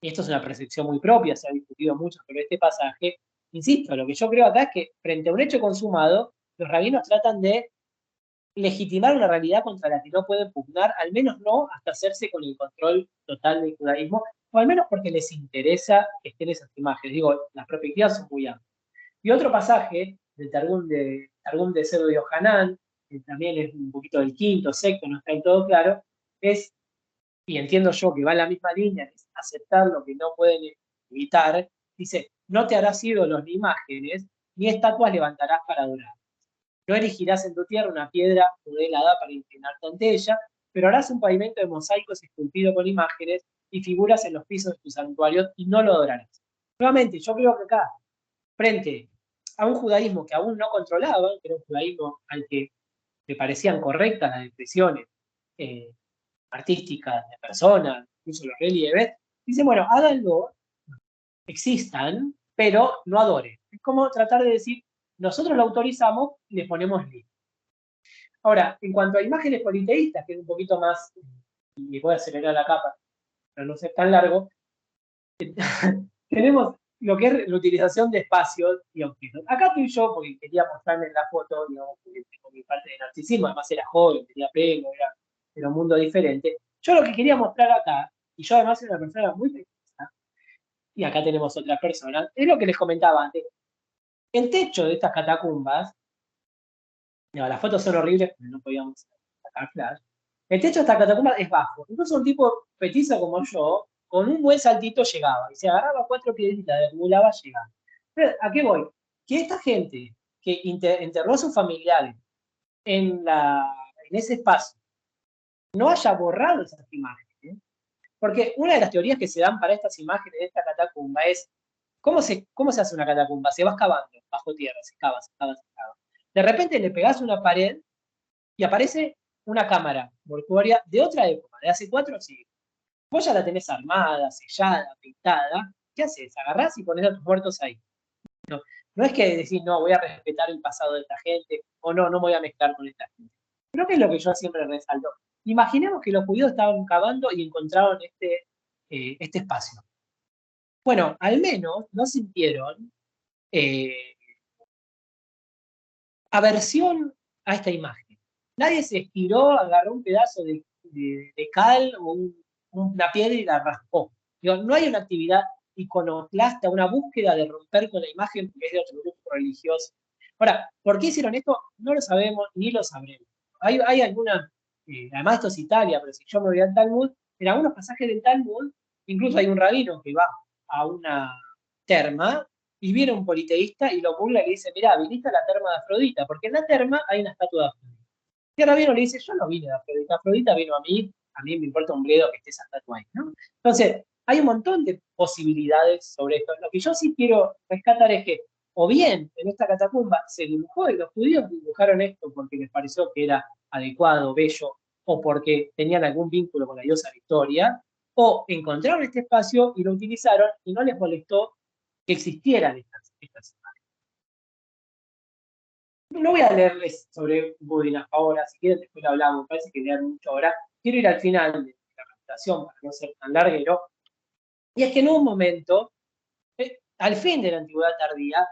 y esto es una percepción muy propia, se ha discutido mucho sobre este pasaje, insisto, lo que yo creo acá es que frente a un hecho consumado, los rabinos tratan de legitimar una realidad contra la que no pueden pugnar, al menos no hasta hacerse con el control total del judaísmo, o al menos porque les interesa que estén esas imágenes. Digo, las perspectivas son muy amplias. Y otro pasaje del Targum de Sebo de Yohanan, que también es un poquito del quinto, sexto, no está del todo claro, es, y entiendo yo que va en la misma línea, que es aceptar lo que no pueden evitar, dice: no te harás ídolos ni imágenes, ni estatuas levantarás para adorar. No erigirás en tu tierra una piedra modelada para inclinarte ante ella, pero harás un pavimento de mosaicos esculpido con imágenes y figuras en los pisos de tus santuarios y no lo adorarás. Nuevamente, yo creo que acá, frente a un judaísmo que aún no controlaba, que era un judaísmo al que le parecían correctas las expresiones artísticas de personas, incluso los relieves, dice, bueno, háganlo, existan, pero no adoren. Es como tratar de decir, nosotros lo autorizamos y le ponemos límite. Ahora, en cuanto a imágenes politeístas, que es un poquito más, y voy a acelerar la capa para no ser tan largo, tenemos lo que es la utilización de espacios y objetos. Acá estoy yo porque quería mostrarles la foto, digamos, porque tengo mi parte de narcisismo, además era joven, tenía pelo, era un mundo diferente. Yo lo que quería mostrar acá, y yo además era una persona muy feminista, y acá tenemos otras personas, es lo que les comentaba antes. El techo de estas catacumbas, no, las fotos son horribles porque no podíamos sacar flash. El techo de estas catacumbas es bajo. Incluso un tipo petizo como yo, con un buen saltito llegaba. Y se agarraba 4 piedritas, acumulaba, llegaba. Pero, ¿a qué voy? Que esta gente que enterró a sus familiares en ese espacio no haya borrado esas imágenes. Porque una de las teorías que se dan para estas imágenes de esta catacumba es ¿cómo se hace una catacumba? Se va excavando bajo tierra, se excava, se excava, se excava. De repente le pegás una pared y aparece una cámara mortuoria de otra época, de hace 4 siglos. Vos ya la tenés armada, sellada, pintada. ¿Qué haces? Agarrás y ponés a tus muertos ahí. No es que decís, no, voy a respetar el pasado de esta gente, o no, no me voy a mezclar con esta gente. Creo que es lo que yo siempre resalto. Imaginemos que los judíos estaban cavando y encontraron este espacio. Bueno, al menos no sintieron aversión a esta imagen. Nadie se estiró, agarró un pedazo de cal o una piedra y la raspó. Digo, no hay una actividad iconoclasta, una búsqueda de romper con la imagen porque es de otro grupo religioso. Ahora, ¿por qué hicieron esto? No lo sabemos ni lo sabremos. Hay algunas, además esto es Italia, pero si yo me voy al Talmud, en algunos pasajes del Talmud, incluso hay un rabino que va a una terma y viene un politeísta y lo burla y le dice, mirá, viniste a la terma de Afrodita, porque en la terma hay una estatua de Afrodita. Y el rabino le dice, yo no vine de Afrodita, Afrodita vino a mí me importa un bledo que esté esa estatua ahí, ¿no? Entonces, hay un montón de posibilidades sobre esto. Lo que yo sí quiero rescatar es que, o bien en esta catacumba se dibujó y los judíos dibujaron esto porque les pareció que era adecuado, bello, o porque tenían algún vínculo con la diosa Victoria, o encontraron este espacio y lo utilizaron y no les molestó que existieran estas imágenes. No voy a leerles sobre Budinaf ahora, si quieren después lo hablamos, me parece que leer mucho ahora. Quiero ir al final de la presentación para no ser tan larguero. Y es que en un momento, al fin de la antigüedad tardía,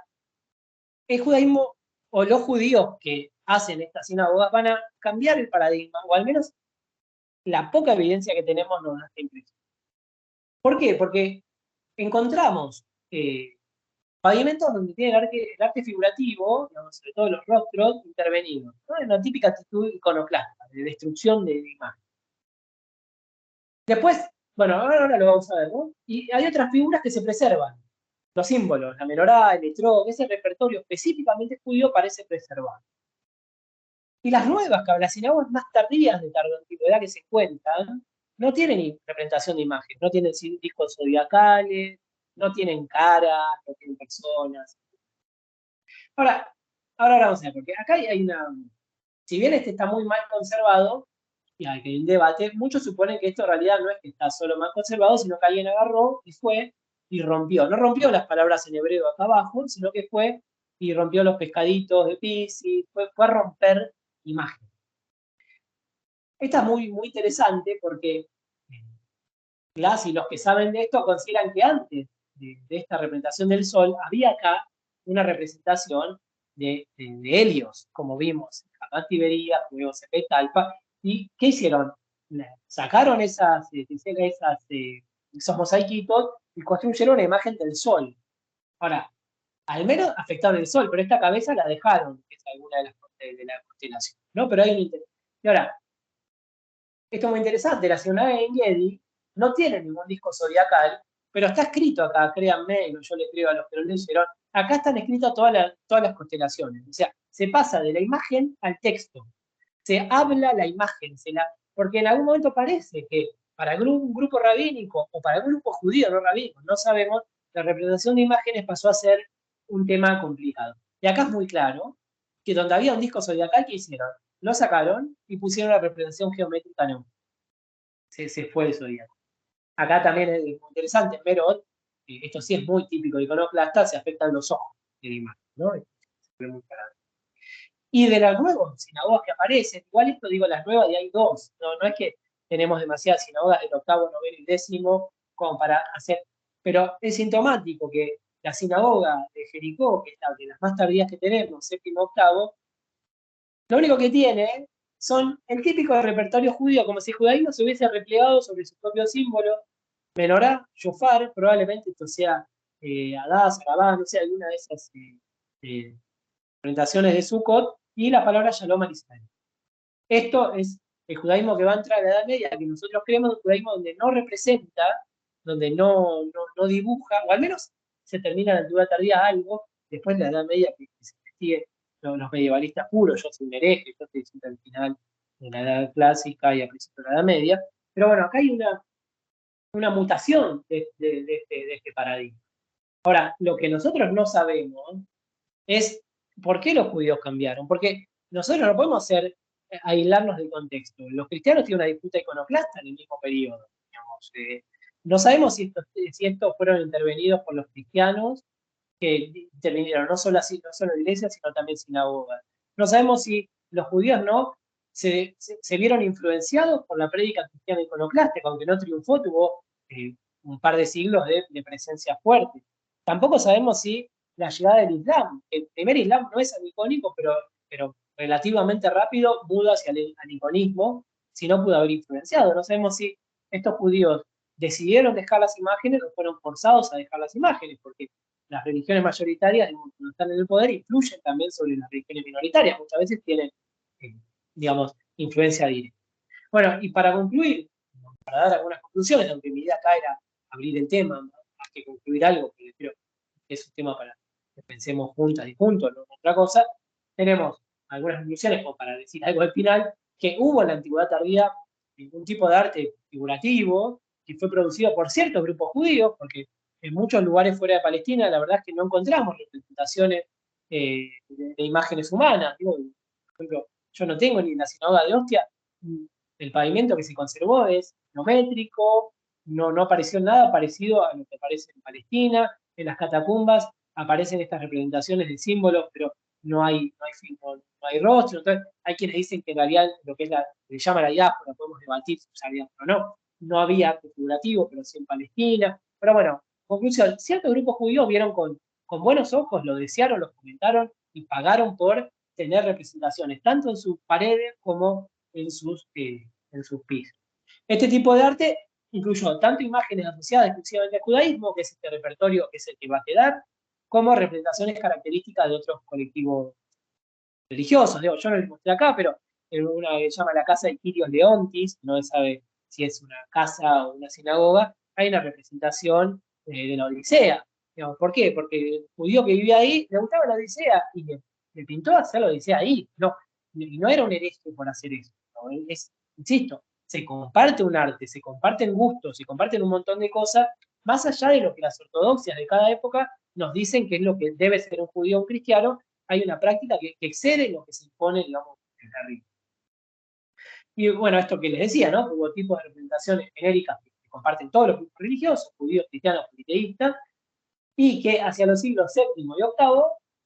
el judaísmo o los judíos que hacen estas sinagogas van a cambiar el paradigma, o al menos la poca evidencia que tenemos nos da esta impresión. ¿Por qué? Porque encontramos pavimentos donde tiene el arte figurativo, digamos, sobre todo los rostros, intervenidos, ¿no? En una típica actitud iconoclasta, de destrucción de imagen. Después, bueno, ahora lo vamos a ver, ¿no? Y hay otras figuras que se preservan. Los símbolos, la menorá, el etrog, ese repertorio específicamente judío parece preservado. Y las nuevas, las sinagogas más tardías de tardoantigüedad que se cuentan, no tienen representación de imagen, no tienen discos zodiacales, no tienen caras, no tienen personas. Ahora vamos a ver, porque acá hay una... Si bien este está muy mal conservado, y hay que ir en debate, muchos suponen que esto en realidad no es que está solo mal conservado, sino que alguien agarró y fue y rompió. No rompió las palabras en hebreo acá abajo, sino que fue y rompió los pescaditos de Piscis, fue a romper imagen. Esta es muy, muy interesante porque las y los que saben de esto consideran que antes de esta representación del Sol había acá una representación de Helios, como vimos en Hamad Tiberías, luego Talpa. ¿Y qué hicieron? Sacaron esos mosaiquitos y construyeron una imagen del Sol. Ahora, al menos afectaron el Sol, pero esta cabeza la dejaron, que es alguna de la constelación, ¿no? Pero hay un interés. Y ahora, esto es muy interesante, la Sinagoga de En-Gedi no tiene ningún disco zodiacal, pero está escrito acá, créanme, yo le creo a los que lo leyeron, acá están escritas todas las constelaciones. O sea, se pasa de la imagen al texto. Se habla la imagen, porque en algún momento parece que para un grupo rabínico o para un grupo judío no rabínico, no sabemos, la representación de imágenes pasó a ser un tema complicado. Y acá es muy claro que donde había un disco zodiacal, ¿qué hicieron? Lo sacaron y pusieron la representación geométrica neutra. Se fue el zodiaco. Acá también es muy interesante, en Merod, esto sí es muy típico de iconoclasta, se afectan los ojos de la imagen, ¿no? Se ve muy claro. Y de las nuevas sinagogas que aparecen, igual esto digo las nuevas y hay dos, no es que tenemos demasiadas sinagogas del octavo, noveno y décimo como para hacer, pero es sintomático que la sinagoga de Jericó, que es la de las más tardías que tenemos, séptimo, octavo, lo único que tiene son el típico repertorio judío, como si el judaísmo se hubiese replegado sobre sus propios símbolos, menorá, shofar, probablemente esto sea Adás, Arabá, no sé, alguna de esas presentaciones de Sukkot, y la palabra Shalom al Israel. Esto es el judaísmo que va a entrar a la Edad Media, que nosotros creemos un judaísmo donde no representa, donde no dibuja, o al menos se termina en la Antigüedad Tardía algo, después de la Edad Media que se investigue los medievalistas puros, yo soy un hereje, yo estoy diciendo al final de la Edad Clásica y a principios de la Edad Media, pero bueno, acá hay una mutación de este paradigma. Ahora, lo que nosotros no sabemos es por qué los judíos cambiaron, porque nosotros no podemos aislarnos del contexto. Los cristianos tienen una disputa iconoclasta en el mismo periodo. Digamos, no sabemos si estos fueron intervenidos por los cristianos, que intervinieron no solo iglesias, sino también sinagogas. No sabemos si los judíos no se vieron influenciados por la prédica cristiana iconoclástica, aunque no triunfó, tuvo un par de siglos de presencia fuerte. Tampoco sabemos si la llegada del Islam, el primer Islam no es anicónico, pero relativamente rápido muda hacia el aniconismo, si no pudo haber influenciado. No sabemos si estos judíos decidieron dejar las imágenes o fueron forzados a dejar las imágenes, porque las religiones mayoritarias, cuando están en el poder, influyen también sobre las religiones minoritarias. Muchas veces tienen, digamos, influencia directa. Bueno, y para concluir, para dar algunas conclusiones, aunque mi idea acá era abrir el tema, más que concluir algo, porque creo que es un tema para que pensemos juntas y juntos, no otra cosa, tenemos algunas conclusiones como para decir algo al final, que hubo en la Antigüedad Tardía un tipo de arte figurativo que fue producido por ciertos grupos judíos, porque en muchos lugares fuera de Palestina la verdad es que no encontramos representaciones de imágenes humanas. Digo, por ejemplo, yo no tengo ni en la sinagoga de Ostia, el pavimento que se conservó es geométrico, no apareció nada parecido a lo que aparece en Palestina. En las catacumbas aparecen estas representaciones de símbolos, pero no hay rostro. Entonces, hay quienes dicen que en realidad lo que se llama la diáspora, podemos debatir si sabían o no había arte figurativo, pero sí en Palestina. Pero bueno, conclusión, ciertos grupos judíos vieron con buenos ojos, lo desearon, lo comentaron y pagaron por tener representaciones, tanto en sus paredes como en sus pisos. Este tipo de arte incluyó tanto imágenes asociadas exclusivamente al judaísmo, que es este repertorio que es el que va a quedar, como representaciones características de otros colectivos religiosos. Digo, yo no les mostré acá, pero en una que se llama la Casa de Quirios Leontis, no se sabe si es una casa o una sinagoga, hay una representación de la Odisea. Digamos, ¿por qué? Porque el judío que vivía ahí le gustaba la Odisea y le pintó hacer la Odisea ahí. Y no era un hereje por hacer eso. ¿No? Insisto, se comparte un arte, se comparten gustos, se comparten un montón de cosas, más allá de lo que las ortodoxias de cada época nos dicen que es lo que debe ser un judío o un cristiano. Hay una práctica que excede lo que se impone, digamos, desde arriba. Y bueno, esto que les decía, ¿no? Hubo tipos de representaciones genéricas que comparten todos los grupos religiosos, judíos, cristianos, politeístas, y que hacia los siglos VII y VIII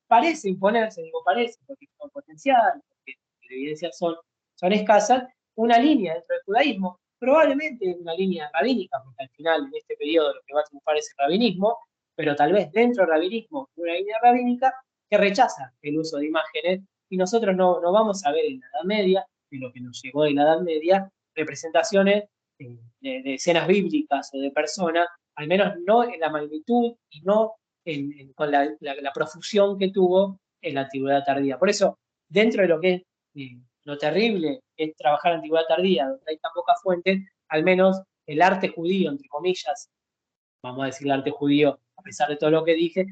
parece imponerse, digo parece, porque son potencial, porque las evidencias son escasas, una línea dentro del judaísmo, probablemente una línea rabínica, porque al final en este periodo lo que va a triunfar es el rabinismo, pero tal vez dentro del rabinismo una línea rabínica que rechaza el uso de imágenes, y nosotros no vamos a ver en la Edad Media, de lo que nos llegó de la Edad Media, representaciones de escenas bíblicas o de personas, al menos no en la magnitud y no con la profusión que tuvo en la Antigüedad Tardía. Por eso, dentro de lo que es lo terrible es trabajar en la Antigüedad Tardía, donde hay tan pocas fuentes, al menos el arte judío, entre comillas, vamos a decir el arte judío, a pesar de todo lo que dije,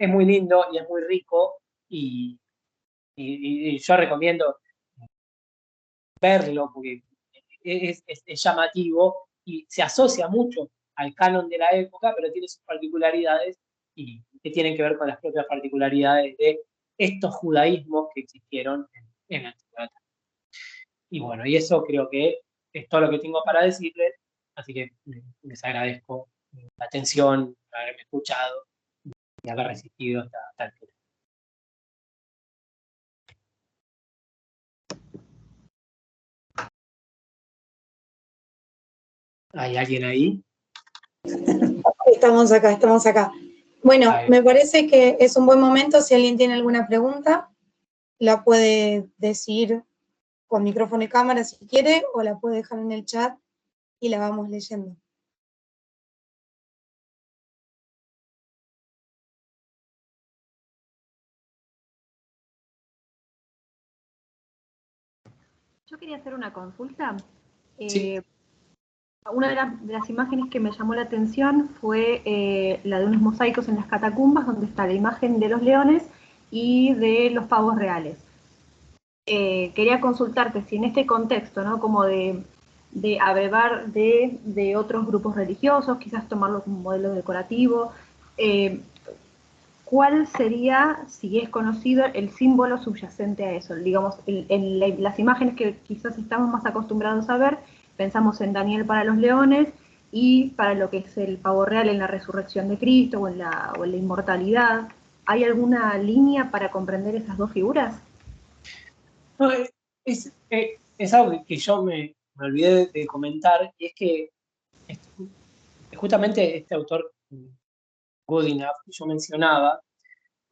es muy lindo y es muy rico, y yo recomiendo verlo porque es llamativo y se asocia mucho al canon de la época, pero tiene sus particularidades y que tienen que ver con las propias particularidades de estos judaísmos que existieron en la antigüedad. Y bueno, y eso creo que es todo lo que tengo para decirles, así que les agradezco la atención, haberme escuchado y haber resistido hasta el final. ¿Hay alguien ahí?
Estamos acá, estamos acá. Bueno, me parece que es un buen momento. Si alguien tiene alguna pregunta, la puede decir con micrófono y cámara si quiere, o la puede dejar en el chat y la vamos leyendo.
Yo quería hacer una consulta.
Sí.
Una de las imágenes que me llamó la atención fue la de unos mosaicos en las catacumbas, donde está la imagen de los leones y de los pavos reales. Quería consultarte si en este contexto, ¿no? Como de abrevar de otros grupos religiosos, quizás tomarlo como modelo decorativo, ¿cuál sería, si es conocido, el símbolo subyacente a eso? Digamos, en las imágenes que quizás estamos más acostumbrados a ver, pensamos en Daniel para los leones y para lo que es el pavo real en la resurrección de Cristo o en la inmortalidad. ¿Hay alguna línea para comprender esas dos figuras?
No, es algo que yo me olvidé de comentar, y es que justamente este autor, Goodenough, que yo mencionaba,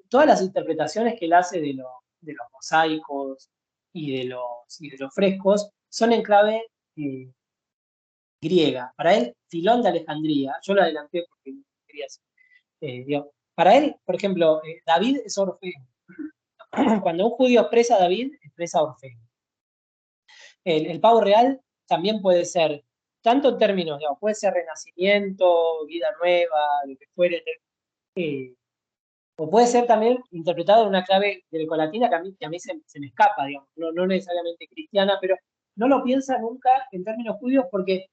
todas las interpretaciones que él hace de los mosaicos y de los frescos son en clave griega. Para él, Filón de Alejandría, yo lo adelanté porque quería decir, para él, por ejemplo, David es Orfeo. Cuando un judío expresa a David, expresa a Orfeo. El pavo real también puede ser, tanto en términos, digamos, puede ser renacimiento, vida nueva, lo que fuere, o puede ser también interpretado en una clave grecolatina que a mí se me escapa, digamos, no necesariamente cristiana, pero no lo piensa nunca en términos judíos porque,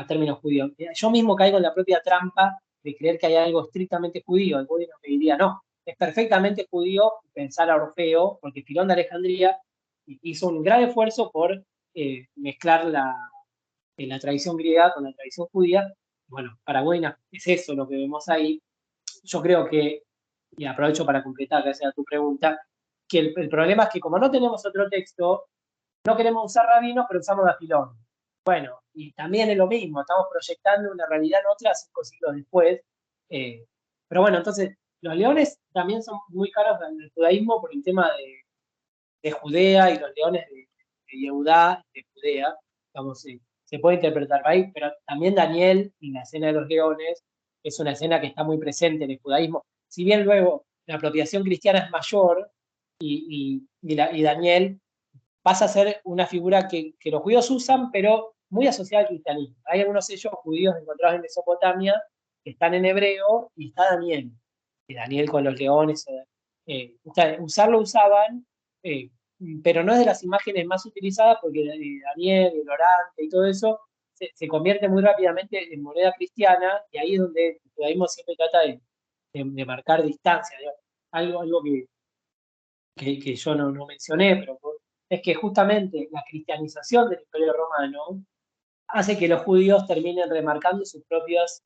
términos judíos, yo mismo caigo en la propia trampa de creer que hay algo estrictamente judío. El judío me diría, no, es perfectamente judío pensar a Orfeo, porque Filón de Alejandría hizo un gran esfuerzo por mezclar la tradición griega con la tradición judía. Bueno, para Goodenough es eso lo que vemos ahí. Yo creo que, y aprovecho para completar, que sea tu pregunta, que el problema es que como no tenemos otro texto, no queremos usar rabinos, pero usamos a Filón. Bueno, y también es lo mismo, estamos proyectando una realidad en otra 5 siglos después. Pero bueno, entonces, los leones también son muy caros en el judaísmo por el tema de Judea y los leones de Yehudá, de Judea, digamos, se puede interpretar ahí, pero también Daniel y la escena de los leones es una escena que está muy presente en el judaísmo. Si bien luego la apropiación cristiana es mayor y Daniel pasa a ser una figura que los judíos usan, pero muy asociada al cristianismo. Hay algunos sellos judíos encontrados en Mesopotamia que están en hebreo y está Daniel. Y Daniel con los leones. Usarlo usaban, pero no es de las imágenes más utilizadas porque Daniel, el orante y todo eso se convierte muy rápidamente en moneda cristiana y ahí es donde el judaísmo siempre trata de marcar distancia. Algo que yo no mencioné, pero es que justamente la cristianización del Imperio Romano hace que los judíos terminen remarcando sus propios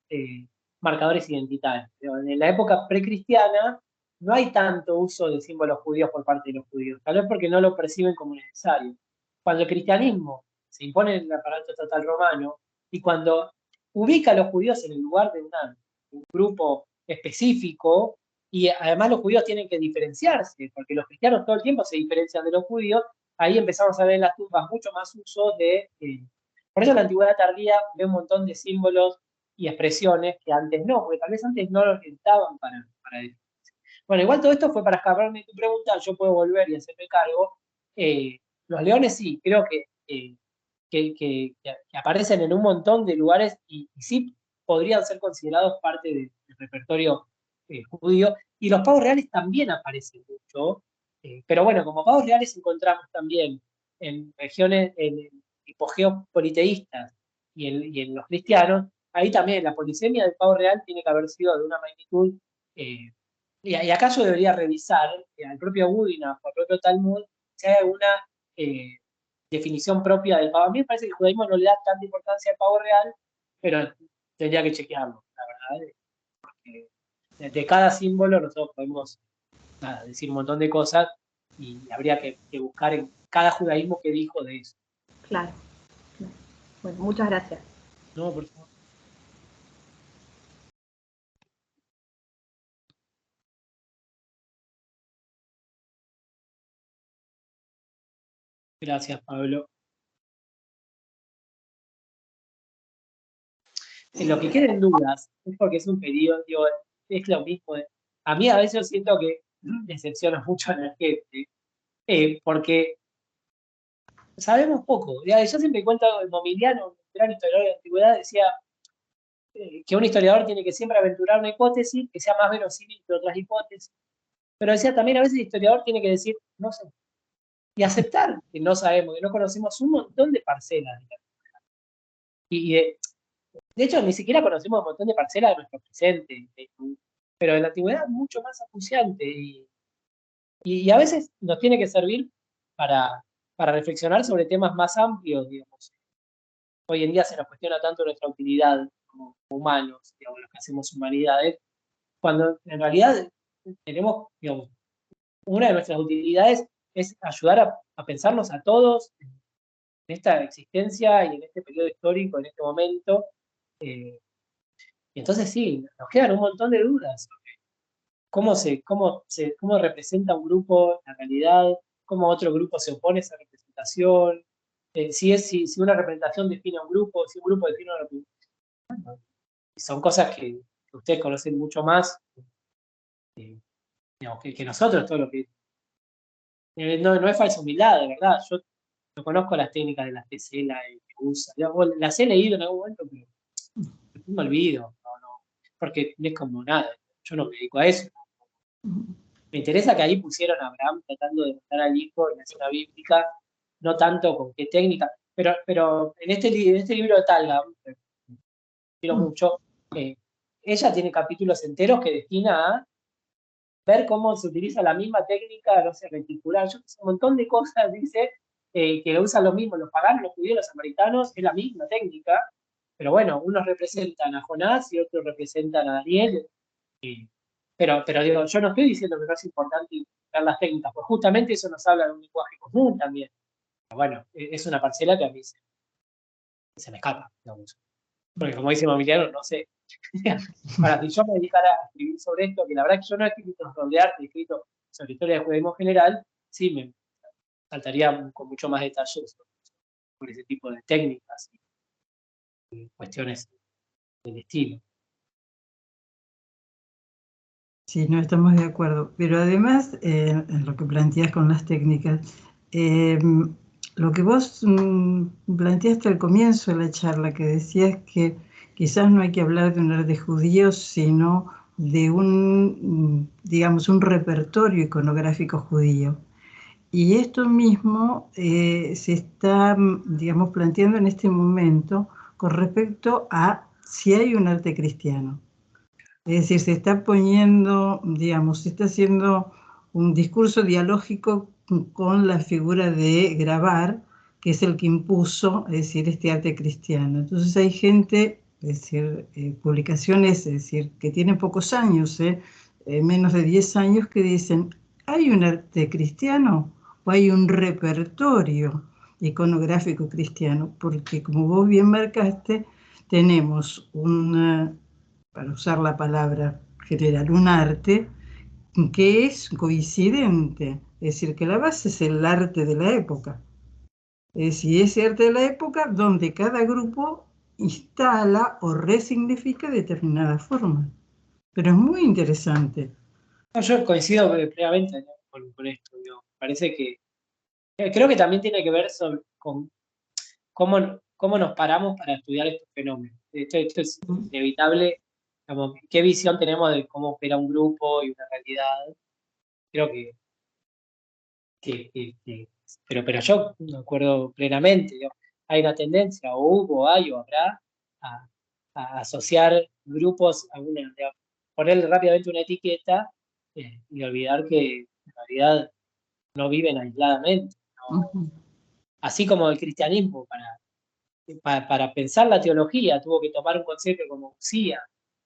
marcadores identitarios. En la época precristiana no hay tanto uso de símbolos judíos por parte de los judíos, tal vez porque no lo perciben como necesario. Cuando el cristianismo se impone en el aparato estatal romano y cuando ubica a los judíos en el lugar de un grupo específico, y además los judíos tienen que diferenciarse, porque los cristianos todo el tiempo se diferencian de los judíos, ahí empezamos a ver en las tumbas mucho más uso de... por eso en la antigüedad tardía ve un montón de símbolos y expresiones que antes no, porque tal vez antes no lo necesitaban para definirse. Bueno, igual todo esto fue para escaparme de tu pregunta, yo puedo volver y hacerme cargo. Los leones sí, creo que aparecen en un montón de lugares y sí podrían ser considerados parte del repertorio judío, y los pavos reales también aparecen mucho, pero bueno, como pavos reales encontramos también en regiones, en hipogeos politeístas y en los cristianos, ahí también la polisemia del pavo real tiene que haber sido de una magnitud, y acá yo debería revisar al propio Budina o al propio Talmud si hay alguna definición propia del pavo. A mí me parece que el judaísmo no le da tanta importancia al pavo real, pero tendría que chequearlo, la verdad. Porque de cada símbolo nosotros podemos decir un montón de cosas y habría que buscar en cada judaísmo qué dijo de eso.
Claro. Bueno, muchas gracias.
No, por favor. Gracias, Pablo. En lo que queden dudas, es porque es un periodo, digo, es lo mismo. A mí a veces yo siento que decepciona mucho a la gente, porque sabemos poco. Yo siempre cuento, Momiliano, un gran historiador de la antigüedad, decía que un historiador tiene que siempre aventurar una hipótesis que sea más verosímil que otras hipótesis. Pero decía también a veces el historiador tiene que decir, no sé, y aceptar que no sabemos, que no conocemos un montón de parcelas. Y de hecho, ni siquiera conocemos un montón de parcelas de nuestro presente, pero en la antigüedad mucho más acuciante. Y a veces nos tiene que servir para reflexionar sobre temas más amplios, digamos. Hoy en día se nos cuestiona tanto nuestra utilidad como humanos, digamos, los que hacemos humanidades, cuando en realidad tenemos, digamos, una de nuestras utilidades es ayudar a pensarnos a todos en esta existencia y en este periodo histórico, en este momento. Y entonces sí, nos quedan un montón de dudas sobre cómo representa un grupo la realidad, cómo otro grupo se opone a esa representación, si una representación define a un grupo, si un grupo define a una representación. Son cosas que ustedes conocen mucho más digamos, que nosotros, todo lo que... no es falsa humildad, de verdad. Yo no conozco las técnicas de las TC, que usa. Las he leído en algún momento, pero después me olvido. No, porque es como nada. Yo no me dedico a eso. Me interesa que ahí pusieron a Abraham tratando de matar al hijo en la escena bíblica, no tanto con qué técnica, pero en este libro de Talgam, que quiero mucho, ella tiene capítulos enteros que destina a ver cómo se utiliza la misma técnica, no sé, reticular, yo sé, un montón de cosas, dice, que usan lo mismo los paganos, los judíos, los samaritanos, es la misma técnica, pero bueno, unos representan a Jonás y otros representan a Daniel, pero digo, yo no estoy diciendo que no es importante ver las técnicas, pues justamente eso nos habla de un lenguaje común también. Pero bueno, es una parcela que a mí se me escapa, digamos. Porque como dice Mamiliano, no sé. Para si yo me dedicara a escribir sobre esto, que la verdad que yo no he escrito sobre arte, he escrito sobre historia del judaísmo general, sí me saltaría con mucho más detalle sobre ese tipo de técnicas y cuestiones del estilo.
Sí, no estamos de acuerdo. Pero además, en lo que planteas con las técnicas, lo que vos planteaste al comienzo de la charla, que decías que quizás no hay que hablar de un arte judío, sino de digamos, un repertorio iconográfico judío. Y esto mismo se está, digamos, planteando en este momento con respecto a si hay un arte cristiano. Es decir, se está poniendo, digamos, se está haciendo un discurso dialógico con la figura de Grabar, que es el que impuso, es decir, este arte cristiano. Entonces hay gente, es decir, publicaciones, es decir, que tienen pocos años, menos de 10 años, que dicen, ¿hay un arte cristiano o hay un repertorio iconográfico cristiano? Porque como vos bien marcaste, tenemos para usar la palabra general, un arte que es coincidente, es decir, que la base es el arte de la época. Es decir, ese arte de la época donde cada grupo instala o resignifica determinada forma. Pero es muy interesante.
No, yo coincido plenamente con esto. Digo. Parece que creo que también tiene que ver con cómo nos paramos para estudiar estos fenómenos. Esto es inevitable digamos, qué visión tenemos de cómo opera un grupo y una realidad. Creo pero yo me acuerdo plenamente, digamos, hay una tendencia, o hubo, hay o habrá, a, a asociar grupos a una, digamos, ponerle rápidamente una etiqueta y olvidar que en realidad no viven aisladamente, ¿no?
Ujú.
Así como el cristianismo, para pensar la teología, tuvo que tomar un concepto como usía,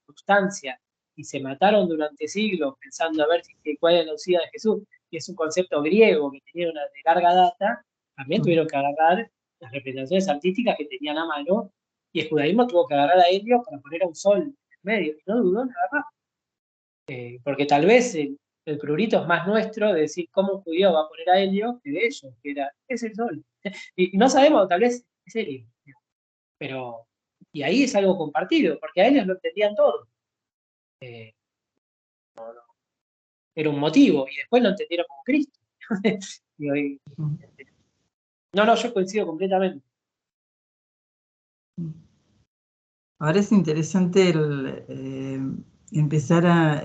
sustancia, y se mataron durante siglos pensando a ver cuál es la usía de Jesús, y es un concepto griego que tenía una de larga data. También tuvieron que agarrar las representaciones artísticas que tenían a mano, y el judaísmo tuvo que agarrar a Helios para poner a un sol en medio, y no dudó en agarrar. Porque tal vez el prurito es más nuestro de decir cómo un judío va a poner a Helios que de ellos, es el sol. Y no sabemos, tal vez es Helios. Pero, y ahí es algo compartido, porque a ellos lo entendían todo. Era un motivo, y después lo entendieron como Cristo. No, yo coincido completamente.
Ahora es interesante empezar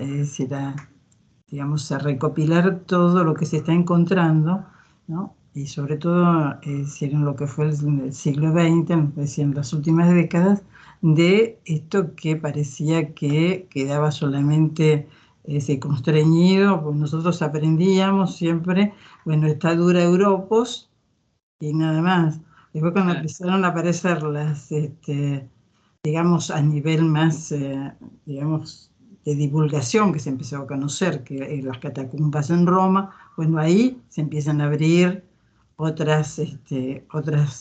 digamos, a recopilar todo lo que se está encontrando, ¿no? Y sobre todo, en lo que fue el siglo XX, es decir, en las últimas décadas, de esto que parecía que quedaba solamente constreñido, pues nosotros aprendíamos siempre, bueno, está dura Europos y nada más. Después cuando empezaron a aparecer digamos, a nivel más, digamos, de divulgación, que se empezó a conocer, que las catacumbas en Roma, bueno, ahí se empiezan a abrir otras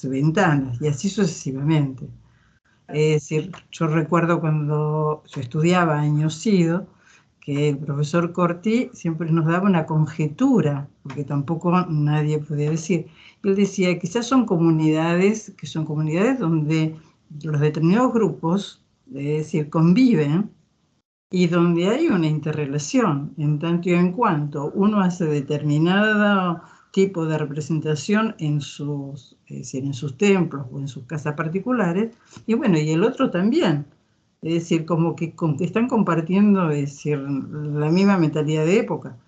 ventanas, y así sucesivamente. Es decir, yo recuerdo cuando yo estudiaba año SIDO, que el profesor Corti siempre nos daba una conjetura, porque tampoco nadie podía decir. Él decía, quizás son comunidades donde los determinados grupos, es decir, conviven, y donde hay una interrelación, en tanto y en cuanto uno hace determinado tipo de representación en sus templos o en sus casas particulares, y bueno, y el otro también. Es decir, como que están compartiendo, es decir, la misma mentalidad de época.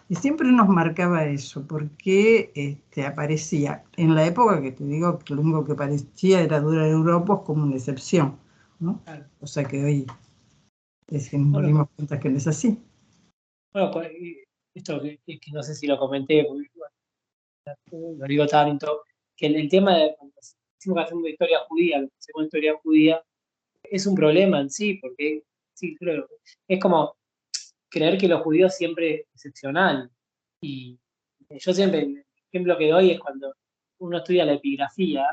Y siempre nos marcaba eso, porque aparecía en la época que te digo que lo único que parecía era Dura Europa como una excepción, ¿no? O sea que hoy nos dimos cuenta que no es así.
Bueno, esto que no sé si lo comenté, porque, bueno, lo digo tanto, que el tema de cuando decimos que hacemos una historia judía, lo que hacemos historia judía, es un problema en sí, porque sí, creo, es como creer que los judíos siempre es excepcional. Y yo siempre, el ejemplo que doy es cuando uno estudia la epigrafía,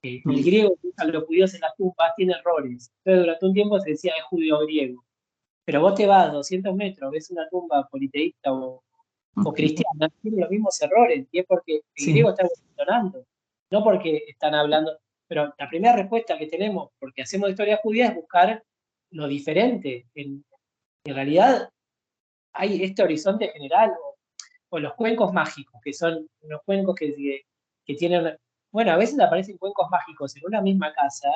el griego que usan los judíos en las tumbas tiene errores. Entonces durante un tiempo se decía es judío griego. Pero vos te vas 200 metros, ves una tumba politeísta o cristiana, tiene los mismos errores, y es porque el griego está evolucionando, no porque están hablando. Pero la primera respuesta que tenemos, porque hacemos historia judía, es buscar lo diferente. En realidad hay este horizonte general, o los cuencos mágicos, que son unos cuencos que tienen, bueno, a veces aparecen cuencos mágicos en una misma casa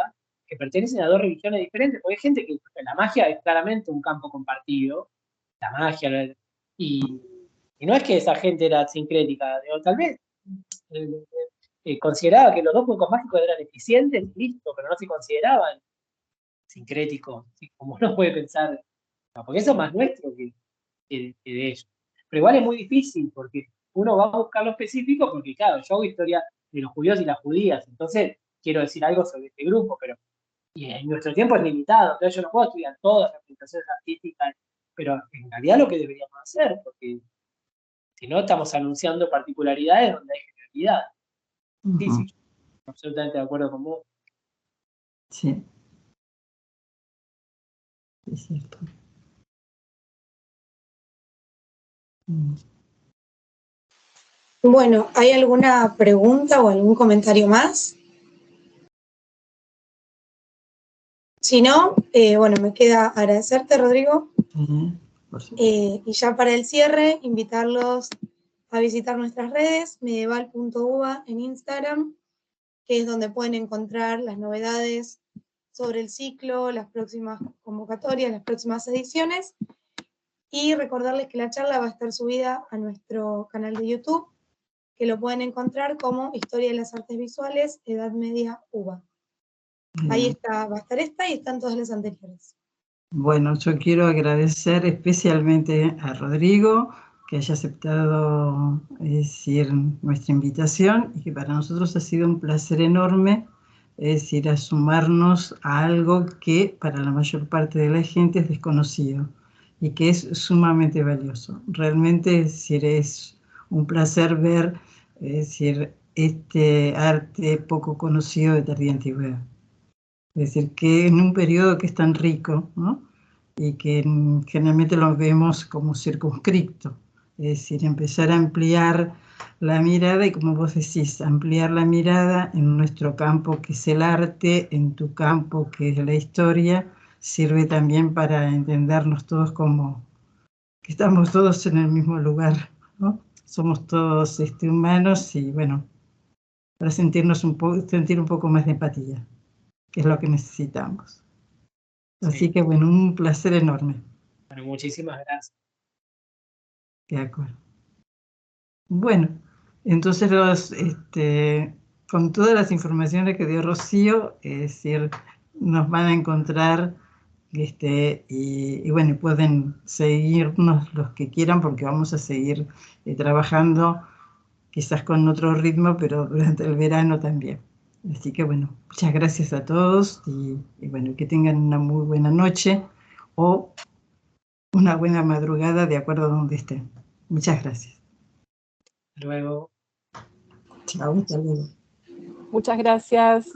que pertenecen a dos religiones diferentes, porque hay gente que la magia es claramente un campo compartido, la magia, y no es que esa gente era sincrética, tal vez consideraba que los dos cuencos mágicos eran eficientes, listo, pero no se consideraban sincréticos, como uno puede pensar, no, porque eso es más nuestro que de ellos. Pero igual es muy difícil, porque uno va a buscar lo específico, porque claro, yo hago historia de los judíos y las judías, entonces quiero decir algo sobre este grupo, pero y en nuestro tiempo es limitado, entonces yo no puedo estudiar todas las representaciones artísticas, pero en realidad lo que deberíamos hacer, porque si no estamos anunciando particularidades donde hay generalidad. Sí, sí, yo estoy absolutamente de acuerdo con vos.
Sí, es cierto.
Bueno, ¿hay alguna pregunta o algún comentario más? Si no, bueno, me queda agradecerte, Rodrigo. Y ya para el cierre, invitarlos a visitar nuestras redes, medieval.uva en Instagram, que es donde pueden encontrar las novedades sobre el ciclo, las próximas convocatorias, las próximas ediciones, y recordarles que la charla va a estar subida a nuestro canal de YouTube, que lo pueden encontrar como Historia de las Artes Visuales, Edad Media UBA. Ahí está, va a estar esta y están todas las anteriores.
Bueno, yo quiero agradecer especialmente a Rodrigo que haya aceptado nuestra invitación, y que para nosotros ha sido un placer enorme, a sumarnos a algo que para la mayor parte de la gente es desconocido y que es sumamente valioso. Realmente es un placer ver este arte poco conocido de tardía antigüedad. Es decir, que en un periodo que es tan rico, ¿no? Y que generalmente lo vemos como circunscripto, es decir, empezar a ampliar la mirada y, como vos decís, ampliar la mirada en nuestro campo que es el arte, en tu campo que es la historia, sirve también para entendernos todos como que estamos todos en el mismo lugar, ¿no? Somos todos humanos, y bueno, para sentir un poco más de empatía, que es lo que necesitamos. Así
Sí.
que bueno, un placer enorme.
Bueno, muchísimas gracias.
De acuerdo. Bueno, entonces con todas las informaciones que dio Rocío, es decir, nos van a encontrar, y bueno, pueden seguirnos los que quieran, porque vamos a seguir trabajando, quizás con otro ritmo, pero durante el verano también. Así que bueno, muchas gracias a todos, y bueno, que tengan una muy buena noche o una buena madrugada, de acuerdo a donde estén. Muchas gracias.
Hasta luego.
Chao, hasta luego.
Muchas gracias.